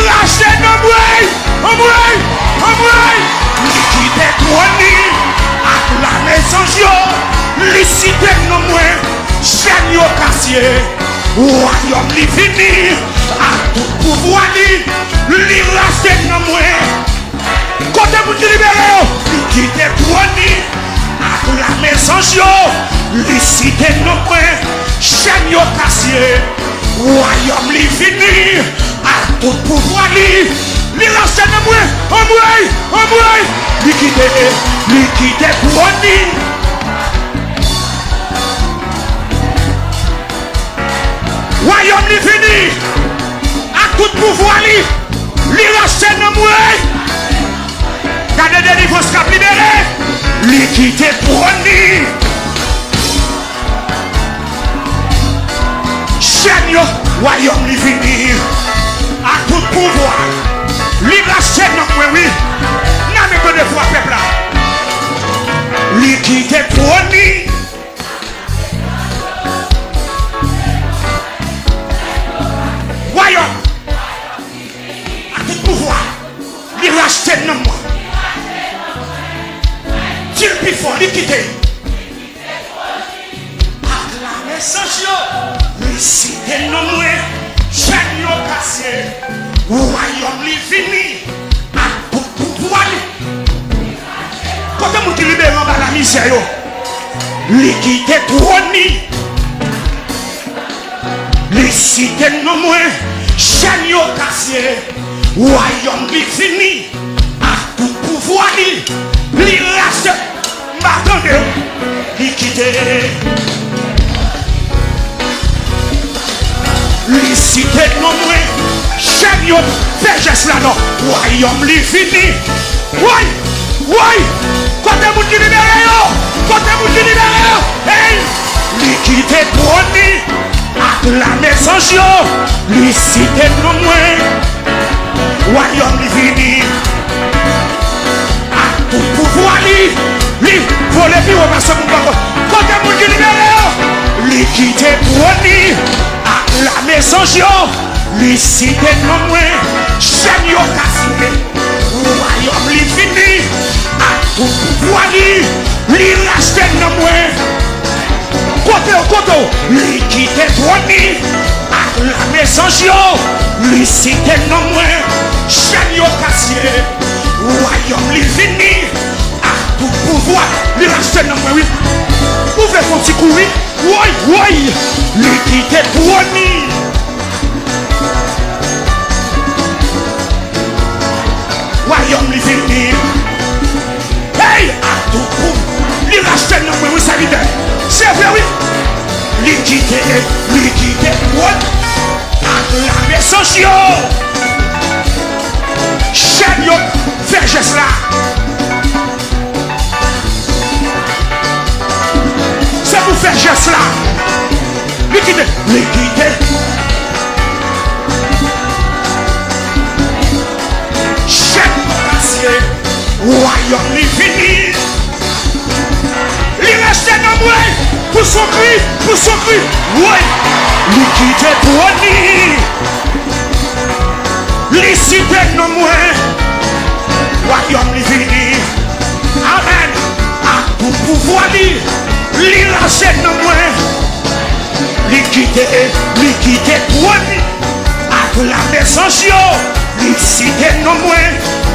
racheté non moins, li quitte trône, acclamé son chio, li cité non moins, chaîne yo cassé, royaume li fini, à tout pouvoir li racheté non moins. Côté vous libéré, li quitte trône, acclamé son chio, li cité non moins, chaîne yo cassé, royaume li fini, à tout pouvoir li racheté non moins. Li quitte trône. Royaume li fini, à tout pouvoir li racheté non moins. Quand de délivrance cap libéré, li quitte trône. Chaîne yo, royaume li fini, à tout pouvoir li racheté non moins oui. N'a même pas de fois peuple là. Li quitte trône. Royaume, à tout pouvoir, li racheté non moi. S'il plus fort, li quitte. Acclamé sans chio, li cité non moi, chaîne yo cassé, royaume li fini, à tout pouvoir li. Quand on dit libéré en bas la misère yo, li quitte trône. Li cité non moins, chaîne yo cassé, royaume li fini, à tout pouvoir li racheté. M'attendez, li quitte. li cité non moins. Chaîne yo, fait geste là non. Royaume li fini. Oui, oui. Côté moun qui libéré yo. Côté moun qui libéré yo. Hey, li quitte trône. Acclamé sans yo. Li cité non moins. Royaume li fini. A tout pouvoir li. Li voler puis on va se mouvoir. Côté moun qui libéré yo. Li quitte trône. Acclamé sans yo. Li cité non moins, chaîne yo cassé, royaume li fini, à tout pouvoir li racheté non moins. Côté, li quitté trône, acclamé sans yo, li cité non moins, chaîne yo cassé, royaume li fini, à tout pouvoir li racheté non moins. Oui, ouvrez ton petit coup, oui, li quitté trône. Royaume li fini. Hey, à tout coup, li racheté non mais oui ça vite. C'est vrai oui. Li quitté, what? Acclamé sans yo. Chaîne yo, fait geste là. C'est pour faire geste là. Li quitté. Royaume li fini. Li reste dans moi. Pour son cri. Oui. Li quitte trône. Li cité dans moi. Royaume li fini. Amen. À tout pouvoir li reste dans moi. Li quitte trône. Acclamé sans yo. Li cité dans moi.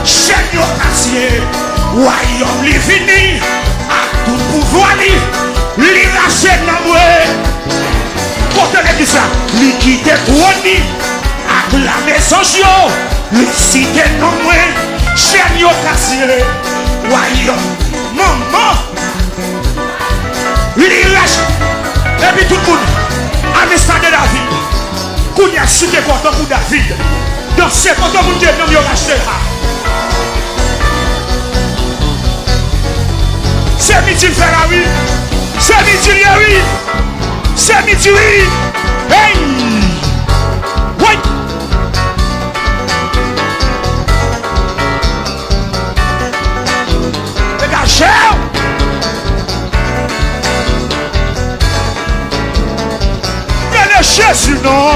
Chaîne yo cassé, royaume li fini, à tout pouvoir li racheté dans moi. Côté l'église là, li quitte trône, acclamé sans yo, li cité dans moi. Chaîne yo cassé, royaume, maman, li racheté. Et puis tout le monde, à l'instant de David, qu'on y a cité content pour David, dans ce content pour Dieu, nous avons racheté là. C'est midi le faire oui. C'est midi oui. C'est midi oui. Hey. Oui. Et la chair. Mais le Jésus non.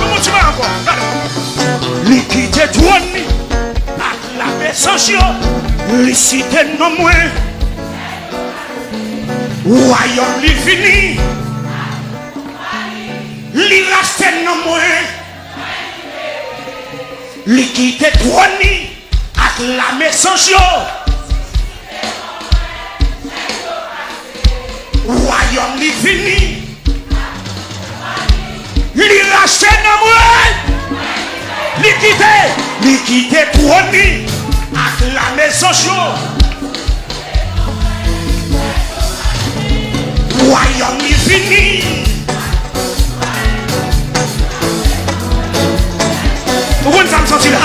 Comment tu vas encore? Liquide trône. Sans yo, li cité non moins. Royaume li fini. Li racheté non moins. Li quitté trône. Acclamé sans yo. Royaume li fini. Li racheté non moins. Li quitté trône. Acclamé sans yo. Royaume li fini. Vous voyez ça me sentir là?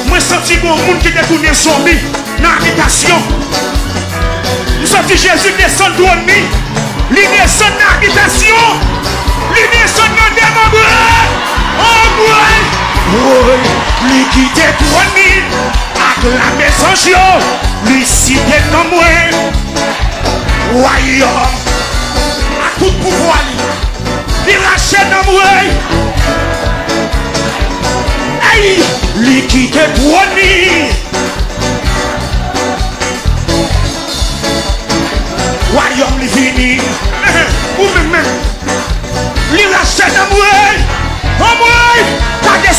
Moi senti bon monde qui détourne son vie dans l'habitation. Nous senti Jésus descend de nuit. Il descend dans l'habitation. Il descend dans des membres. Oh boy. Oui, li quitté trône. Acclamé sans yo, li cité non moins. Royaume, à tout pouvoir li racheté non moins. Hey, li quitté trône. Royaume li fini. Ou même, li racheté non moins. Oh moi, kage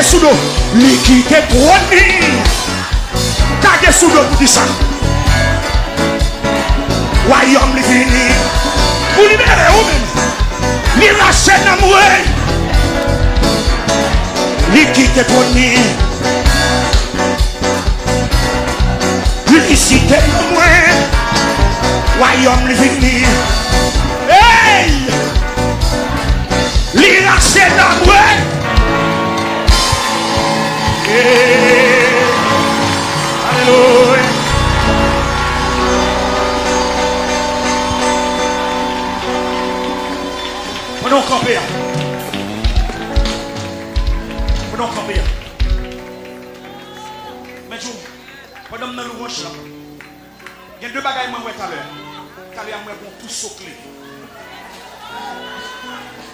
sous l'eau, li quitté trône. Kage sous l'eau pour dire ça. Royaume li fini. Pour libérer ou même. Li racheté dans moi. Li quitté trône. Li cité dans moi. Royaume vini. Hey! L'iraché dans moi. Alléluia. Prenons camper. Prenons camper. Mais je, pendant que nous louons là, il y a deux bagages que je vais tout à l'heure. Tout à l'heure, je vais tout saucler.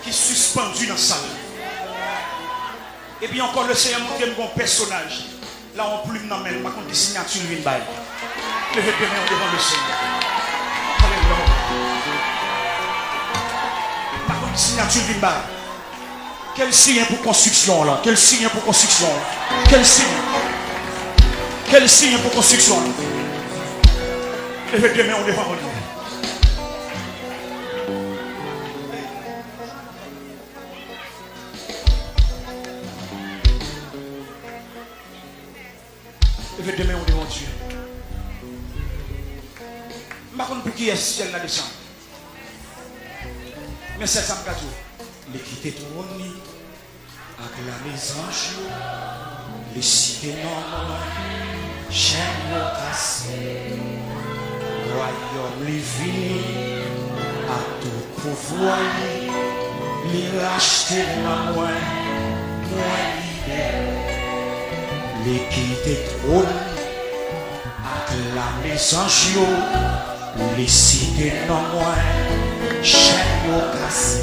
Qui est suspendu dans la salle. Et puis encore le Seigneur montre un personnage. Là, on plume dans la main. Par contre, des signatures viennent bailler. Levez les mains devant le Seigneur. Par contre, des signatures viennent bailler. Quel signe pour construction là? Quel signe pour construction? Quel signe? Quel signe pour construction? Levez les mains devant le Seigneur. Levez demain devant Dieu. Je ne sais pas pour qui est ciel là descend. Mais c'est ça me dit. L'équité trône, acclamer les anges, les cités non, j'aime le cassé, royaume livre, à tout pouvoir, les racheter dans moi, moi libère. L'équité trône, acclamer les anges, les cités non moins, chaîne au cassé,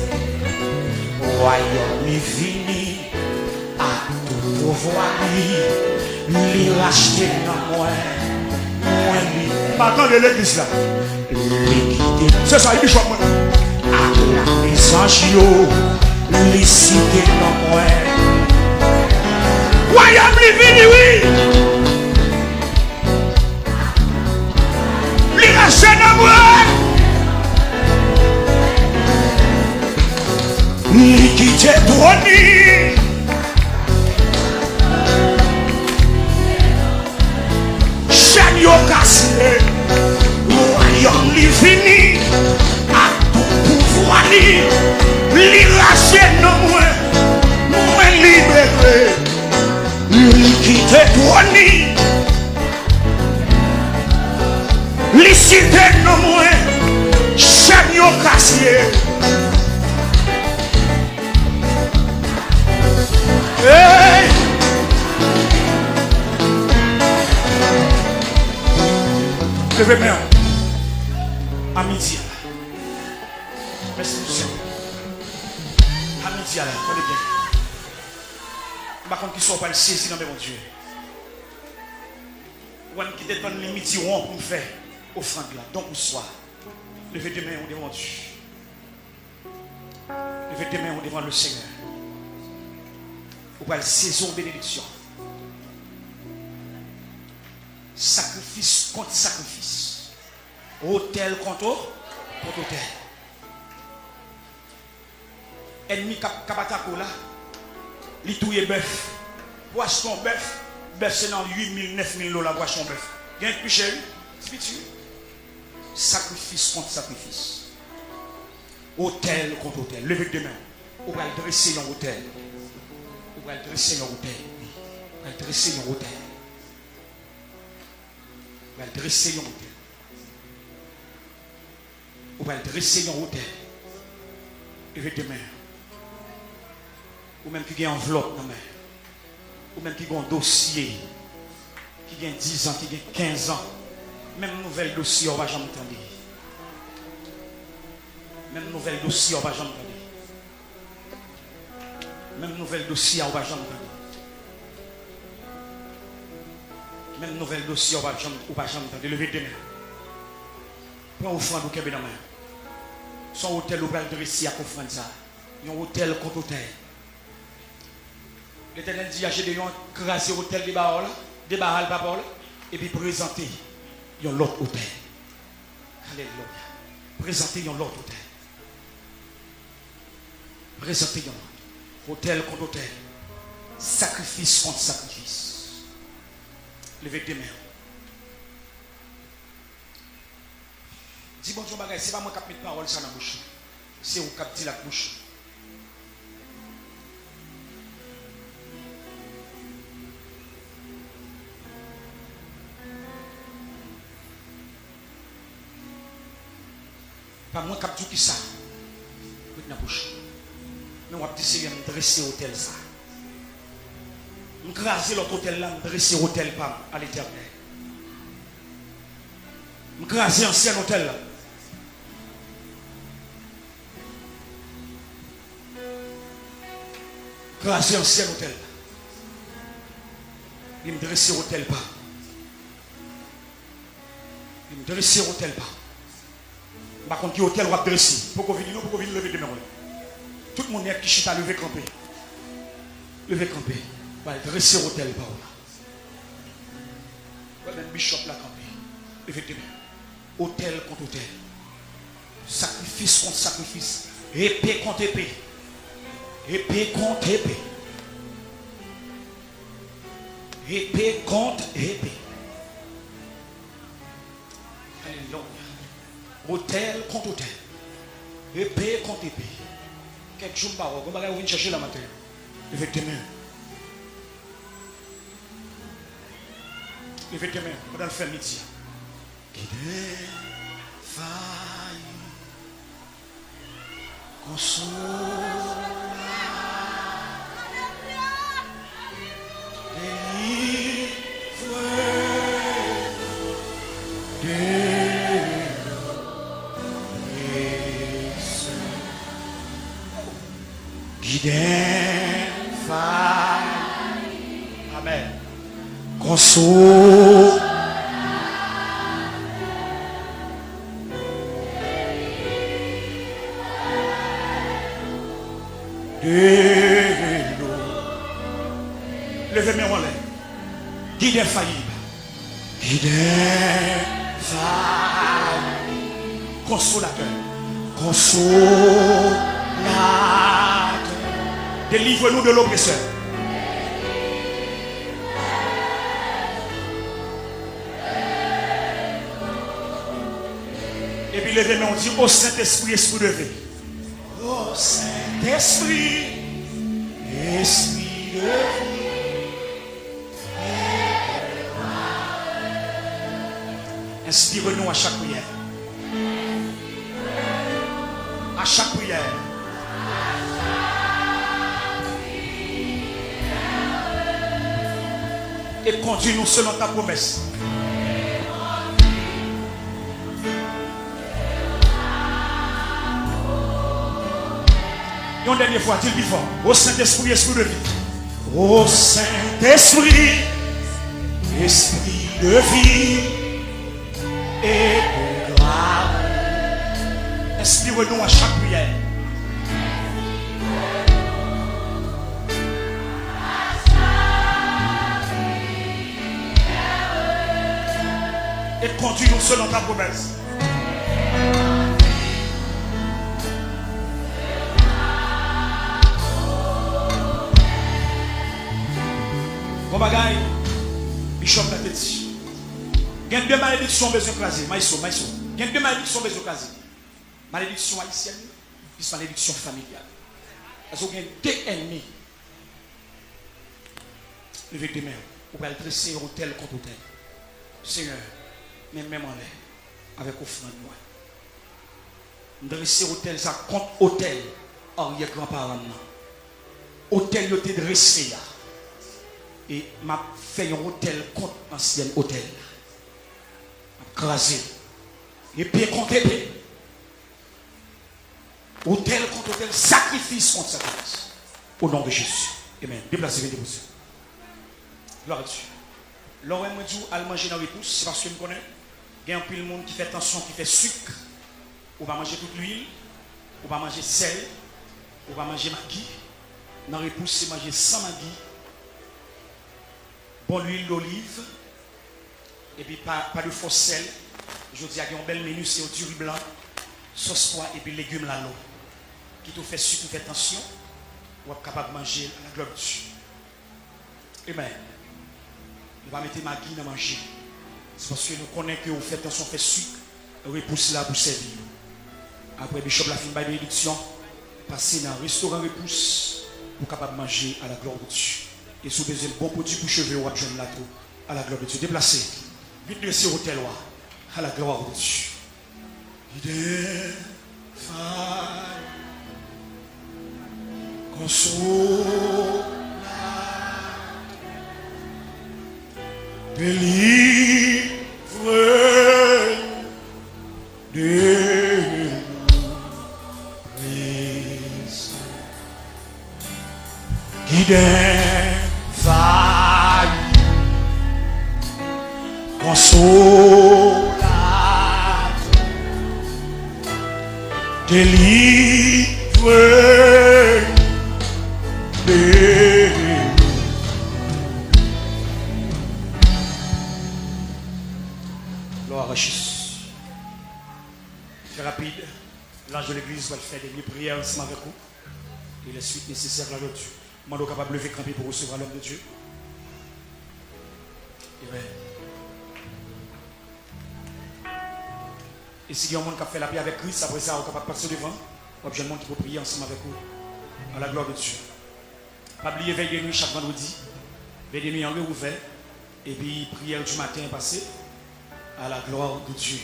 royaume vini, à tout pouvoir, les racheter non moins, maintenant de l'église là, l'équité, c'est ça, il dit moi, acclamer les anges, les cités non moins. Royaume vini, oui. L'irracé de moi. L'équité trône. Chaîne yo cassé. Royaume vini. À tout pouvoir. L'irracé de moi. Moi libéré. L'équité trône, les cités non moins, chaîne yo cassé. Hey! Levez main. À midi. Merci Seigneur. À midi, attendez bien. Par contre, qui sont pas le saisir dans mon Dieu. Ou qui te donne les midi rond pour me faire offrande là. Donc, au soir, levez tes mains devant Dieu. Levez tes mains devant le Seigneur. Ou pas le saison bénédiction. Sacrifice contre sacrifice. Hôtel contre hôtel. Ennemi Kabatako là. Li touye bœuf. Poisson bœuf. Bœuf c'est dans 8 000, 9 000 $ la poisson bœuf. Il y a un plus cher. Sacrifice contre sacrifice. Hôtel contre hôtel. Levez demain. On va dresser un hôtel. On va dresser un hôtel. On va dresser un hôtel. On va dresser un hôtel. On va dresser un hôtel. Levez demain. Ou même qui a une enveloppe dans la main. Ou même qui a un dossier. Qui a 10 ans, qui a 15 ans. Même nouvel dossier, on ne va jamais entendre. Même nouvel dossier, on ne va jamais entendre. Même nouvel dossier, on ne va jamais entendre. Même nouvel dossier, on ne va jamais entendre. Levez demain. Prends offrande au Québec dans la main. Son hôtel, on va le dresser à offrande ça. Un hôtel contre hôtel. L'Éternel dit, j'ai des gens crasé l'hôtel des barres, et puis présenter l'autre hôtel. Alléluia. Présenter l'autre hôtel. Présenter l'autre. Hôtel contre hôtel. Sacrifice contre sacrifice. Levez tes mains. Dis bon Dieu bagay, c'est pas moi qui mets parole ça dans la bouche. C'est vous qui dit la bouche. Pas moi qui dis qui ça. Dans la bouche. Mais on va dire c'est me dresser hôtel ça. On craser l'autre hôtel là, me dresser hôtel pas à l'éternel. On craser ancien hôtel là. Craser ancien hôtel là. Il me dresser hôtel pas. Il me dresser hôtel pas. Par contre, qui hôtel va dresser. Pourquoi venir, pourquoi venir lever demain. Tout le monde est qui chita lever camper. Lever camper. Va dresser hôtel par là. Va même bishop la camper. Lever demain. Hôtel contre hôtel. Sacrifice contre sacrifice. Épée contre épée. Épée contre épée. Épée contre épée. Alléluia. Hôtel contre hôtel. Épée contre épée. Quelques jours par an, on va venir chercher la matin. Levez tes mains. Levez tes mains. On va le faire midi. Qui défaille, console, délivre, Amen. Console. Levez mes relais. Guide infaillible. Guide infaillible. Consolateur. Consolateur. Délivre-nous de l'oppresseur. Et puis levez mes on dit au Saint-Esprit, Esprit de vie. Ô Saint-Esprit, Esprit de vie, inspire-nous à chaque prière. À chaque prière. Et conduis-nous selon ta promesse. Et une dernière fois, dis-le plus fort. Ô Saint-Esprit, Esprit de vie. Ô Saint-Esprit, Esprit de vie et de gloire. Inspire-nous à chaque prière. Et conduis-nous selon ta promesse. Bon bagaille, Bishop l'a dit. Il y a deux malédictions besoin d'écraser. Maïso. Il y a deux malédictions besoin d'écraser. Malédiction haïtienne, puis malédiction familiale. Parce qu'il y a deux ennemis. Levez tes mains. Vous allez dresser hôtel contre hôtel. Seigneur, même en l'air, avec offrande moi. Dresser hôtel, ça contre hôtel. Arrière grand-parent. Hôtel, il était dressé là. Et m'a fait un hôtel contre ancien hôtel. M'a crasé. Et puis contre épée. Hôtel contre hôtel, sacrifice contre sacrifice. Au nom de Jésus. Amen. Déplacez-vous, déplacez. Gloire à Dieu. L'homme m'a dit à manger dans les pouces, c'est parce que je connais. Il y a un peu de monde qui fait tension, qui fait sucre. On va manger toute l'huile. On va manger sel. On va manger maggi. Dans les pouces, c'est manger sans maggi. Bon l'huile d'olive. Et puis pas de faux sel. Je dis, il y a un bel menu, c'est du riz blanc, sauce pois et puis légumes là l'eau. Qui te fait sucre, qui fait tension. On va être capable de manger à la gloire de Dieu. Amen. On va mettre maggi dans manger. C'est parce que nous connaissons que vous faites tension, fait sucre. repousse là pour servir. Après Bishop la fin de bénédiction, passez dans un restaurant repousse pour capable manger à la gloire de Dieu. Et sous besoin de bon produit pour cheveux ou jeune là tout à la gloire de Dieu. Déplacez. Vite laisser au hôtel à la gloire de Dieu. Idée, faille, console, délivre de prise. Idée, faille, console. Délivre de gloire à Jésus. C'est rapide. L'ange de l'église va faire des prières ensemble avec vous. Et la suite nécessaire là de Dieu. Demandons capable de lever camper pour recevoir l'homme de Dieu. Amen. Et si il y a un monde qui a fait la paix avec Christ, après ça, on est capable de passer devant. Il y a un monde qui peut prier ensemble avec vous. À la gloire de Dieu. Pas oublier veille de nuit chaque vendredi. Veille de nuit en ouvert. Et puis prière du matin passée. À la gloire de Dieu.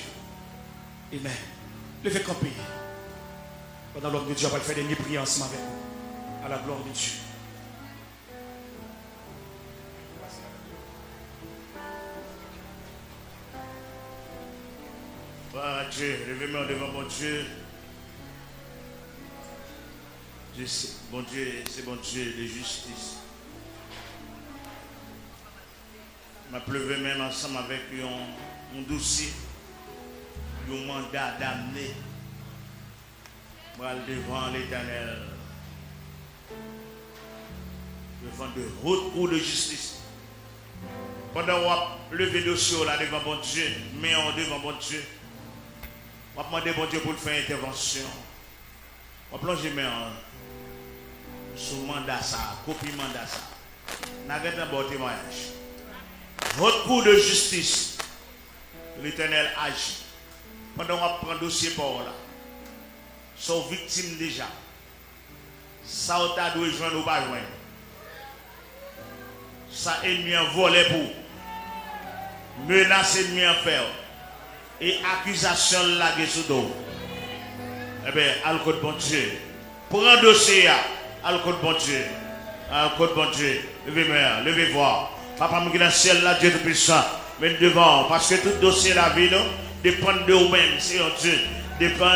Amen. Levez camper. Pendant l'homme de Dieu, on va faire des nuits prières ensemble avec vous. À la gloire de Dieu. Dieu, levez-moi devant mon Dieu. Bon Dieu, c'est bon Dieu de justice. m'a pleuvé même ensemble avec un dossier, un mandat d'amener devant l'Éternel, devant de hautes cours de justice. Pendant qu'on levé le dossier là devant bon Dieu, mais en devant bon Dieu, on va demander bon Dieu pour faire intervention. On va plonger sur mandat ça, copie mandat ça. N'avez un bon témoignage. Haute cour de justice, l'Éternel agit. Pendant qu'on prend le dossier pour là, sont victimes déjà. Ça on doit joindre ou pas joindre. Ça ennemi en volé pour menace ennemi en faire et accusation laguée sous dos. Eh bien, à le code bon Dieu. Pour un dossier, à le code bon Dieu. À le code bon Dieu. Levez-moi, levez voir. Papa, nous dans le ciel là, Dieu Tout-Puissant. Mais devant, parce que tout dossier la vie, non, dépend de vous-même, c'est un Dieu. Dépend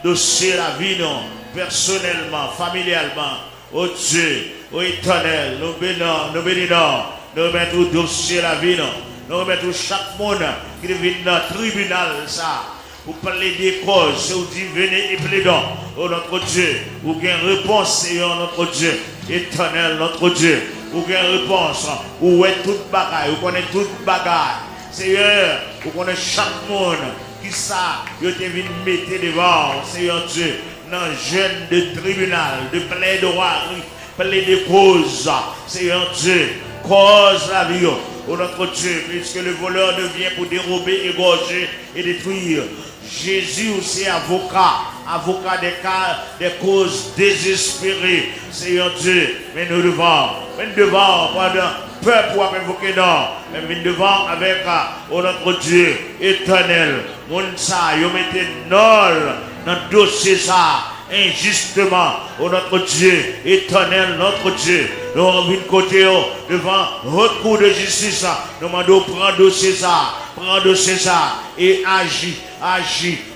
dossier la vie, non, personnellement, familialement. Oh Dieu, oh Éternel, nous bénissons, nous mettons dossier la vie, non. Nous mettons chaque monde qui vient dans le tribunal, ça. Pour parler des causes, c'est où dit venez et plaidons, oh notre Dieu, ou bien réponse, Seigneur notre Dieu, Éternel notre Dieu, ou bien réponse, où est toute bagaille, où connaît toute bagaille, Seigneur, où connaît chaque monde qui ça, yo te vient mettre devant, Seigneur Dieu, dans le jeune de tribunal, de plaidoirie, plaider cause, Seigneur Dieu, cause la vie, oh notre Dieu, puisque le voleur ne vient pour dérober, égorger et détruire. Jésus aussi avocat des cas, des causes désespérées. Seigneur Dieu, mais nous devons, pendant peuple pour invoquer non, mais devant avec notre Dieu éternel. Mon ça, yo mettez nul dans le dossier ça. Injustement, notre Dieu, éternel, notre Dieu, nous avons une côté devant haute cour de justice, nous demandons prendre dossier ça, et agis,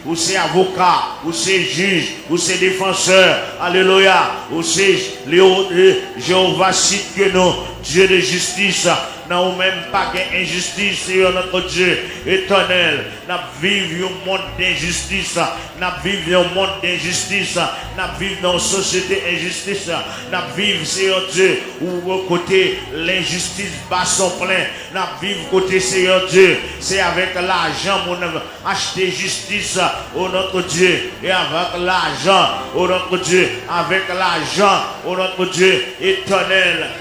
ou c'est avocat, ou c'est juge, ou c'est défenseur, alléluia, ou c'est Jéhovah cite que nous, Dieu de justice, nous même pas d'injustice, Seigneur notre Dieu éternel, nous vivons un monde d'injustice, nous vivons un monde d'injustice, nous vivons dans une société injustice, nous vivons, Seigneur Dieu, où côté l'injustice bat son plein, nous vivons côté Seigneur Dieu, c'est avec l'argent qu'on a acheté justice, au notre Dieu, et avec l'argent, au notre Dieu, avec l'argent, au notre Dieu éternel,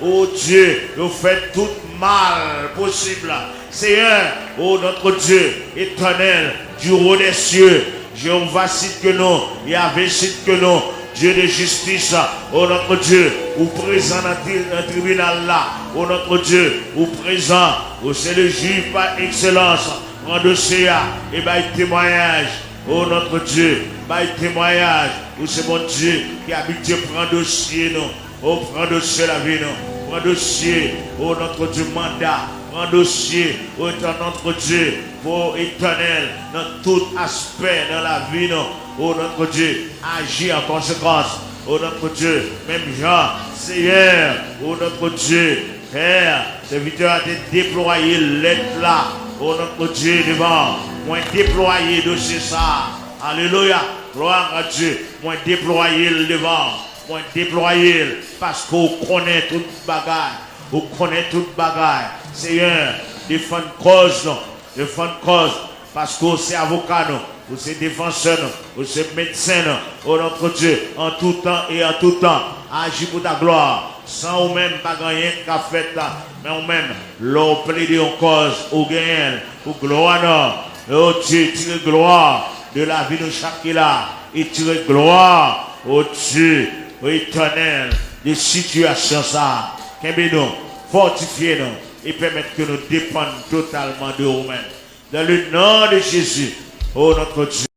ô Dieu, nous faites tout mal possible. Seigneur, oh notre Dieu, éternel, du haut des cieux, Jéhovah cite que nous, Yahvé cite que nous, Dieu de justice, oh notre Dieu, ou présent dans le tribunal là, oh notre Dieu, ou présent, oh c'est le juge par excellence, en dossier, et bien témoignage, oh notre Dieu, by témoignage, où c'est mon Dieu qui habite prend dossier nous, oh prend dossier la vie nous, prend dossier, oh notre Dieu mandat, prend dossier, oh notre Dieu, oh éternel, dans tout aspect dans la vie nous, oh notre Dieu, agis en conséquence, oh notre Dieu, même Jean, Seigneur, oh notre Dieu, Père, serviteur a été déployé l'être là, oh notre Dieu devant, moi déployer dossier ça. Alléluia. Gloire à Dieu. Moi déployer le devant. Moi déployer parce qu'on connaît toute bagaille. On connaît toute bagaille. Seigneur, défendre cause, non. Défendre cause. Parce qu'on c'est avocat, non. Ou c'est défenseur, non. Ou c'est médecin, non. Oh notre Dieu, en tout temps et en tout temps. Agis pour ta gloire. Sans ou même pas gagner qu'à faire là. Mais ou même, l'on plaide en cause, au gain, pour gloire, non. Oh Dieu, tire gloire de la vie de chacun là. Et tire gloire, oh Dieu, oh éternel, des situations ça. Qu'est-ce nous fortifier nous et permettre que nous dépendions totalement de nous-mêmes. Dans le nom de Jésus, oh notre Dieu.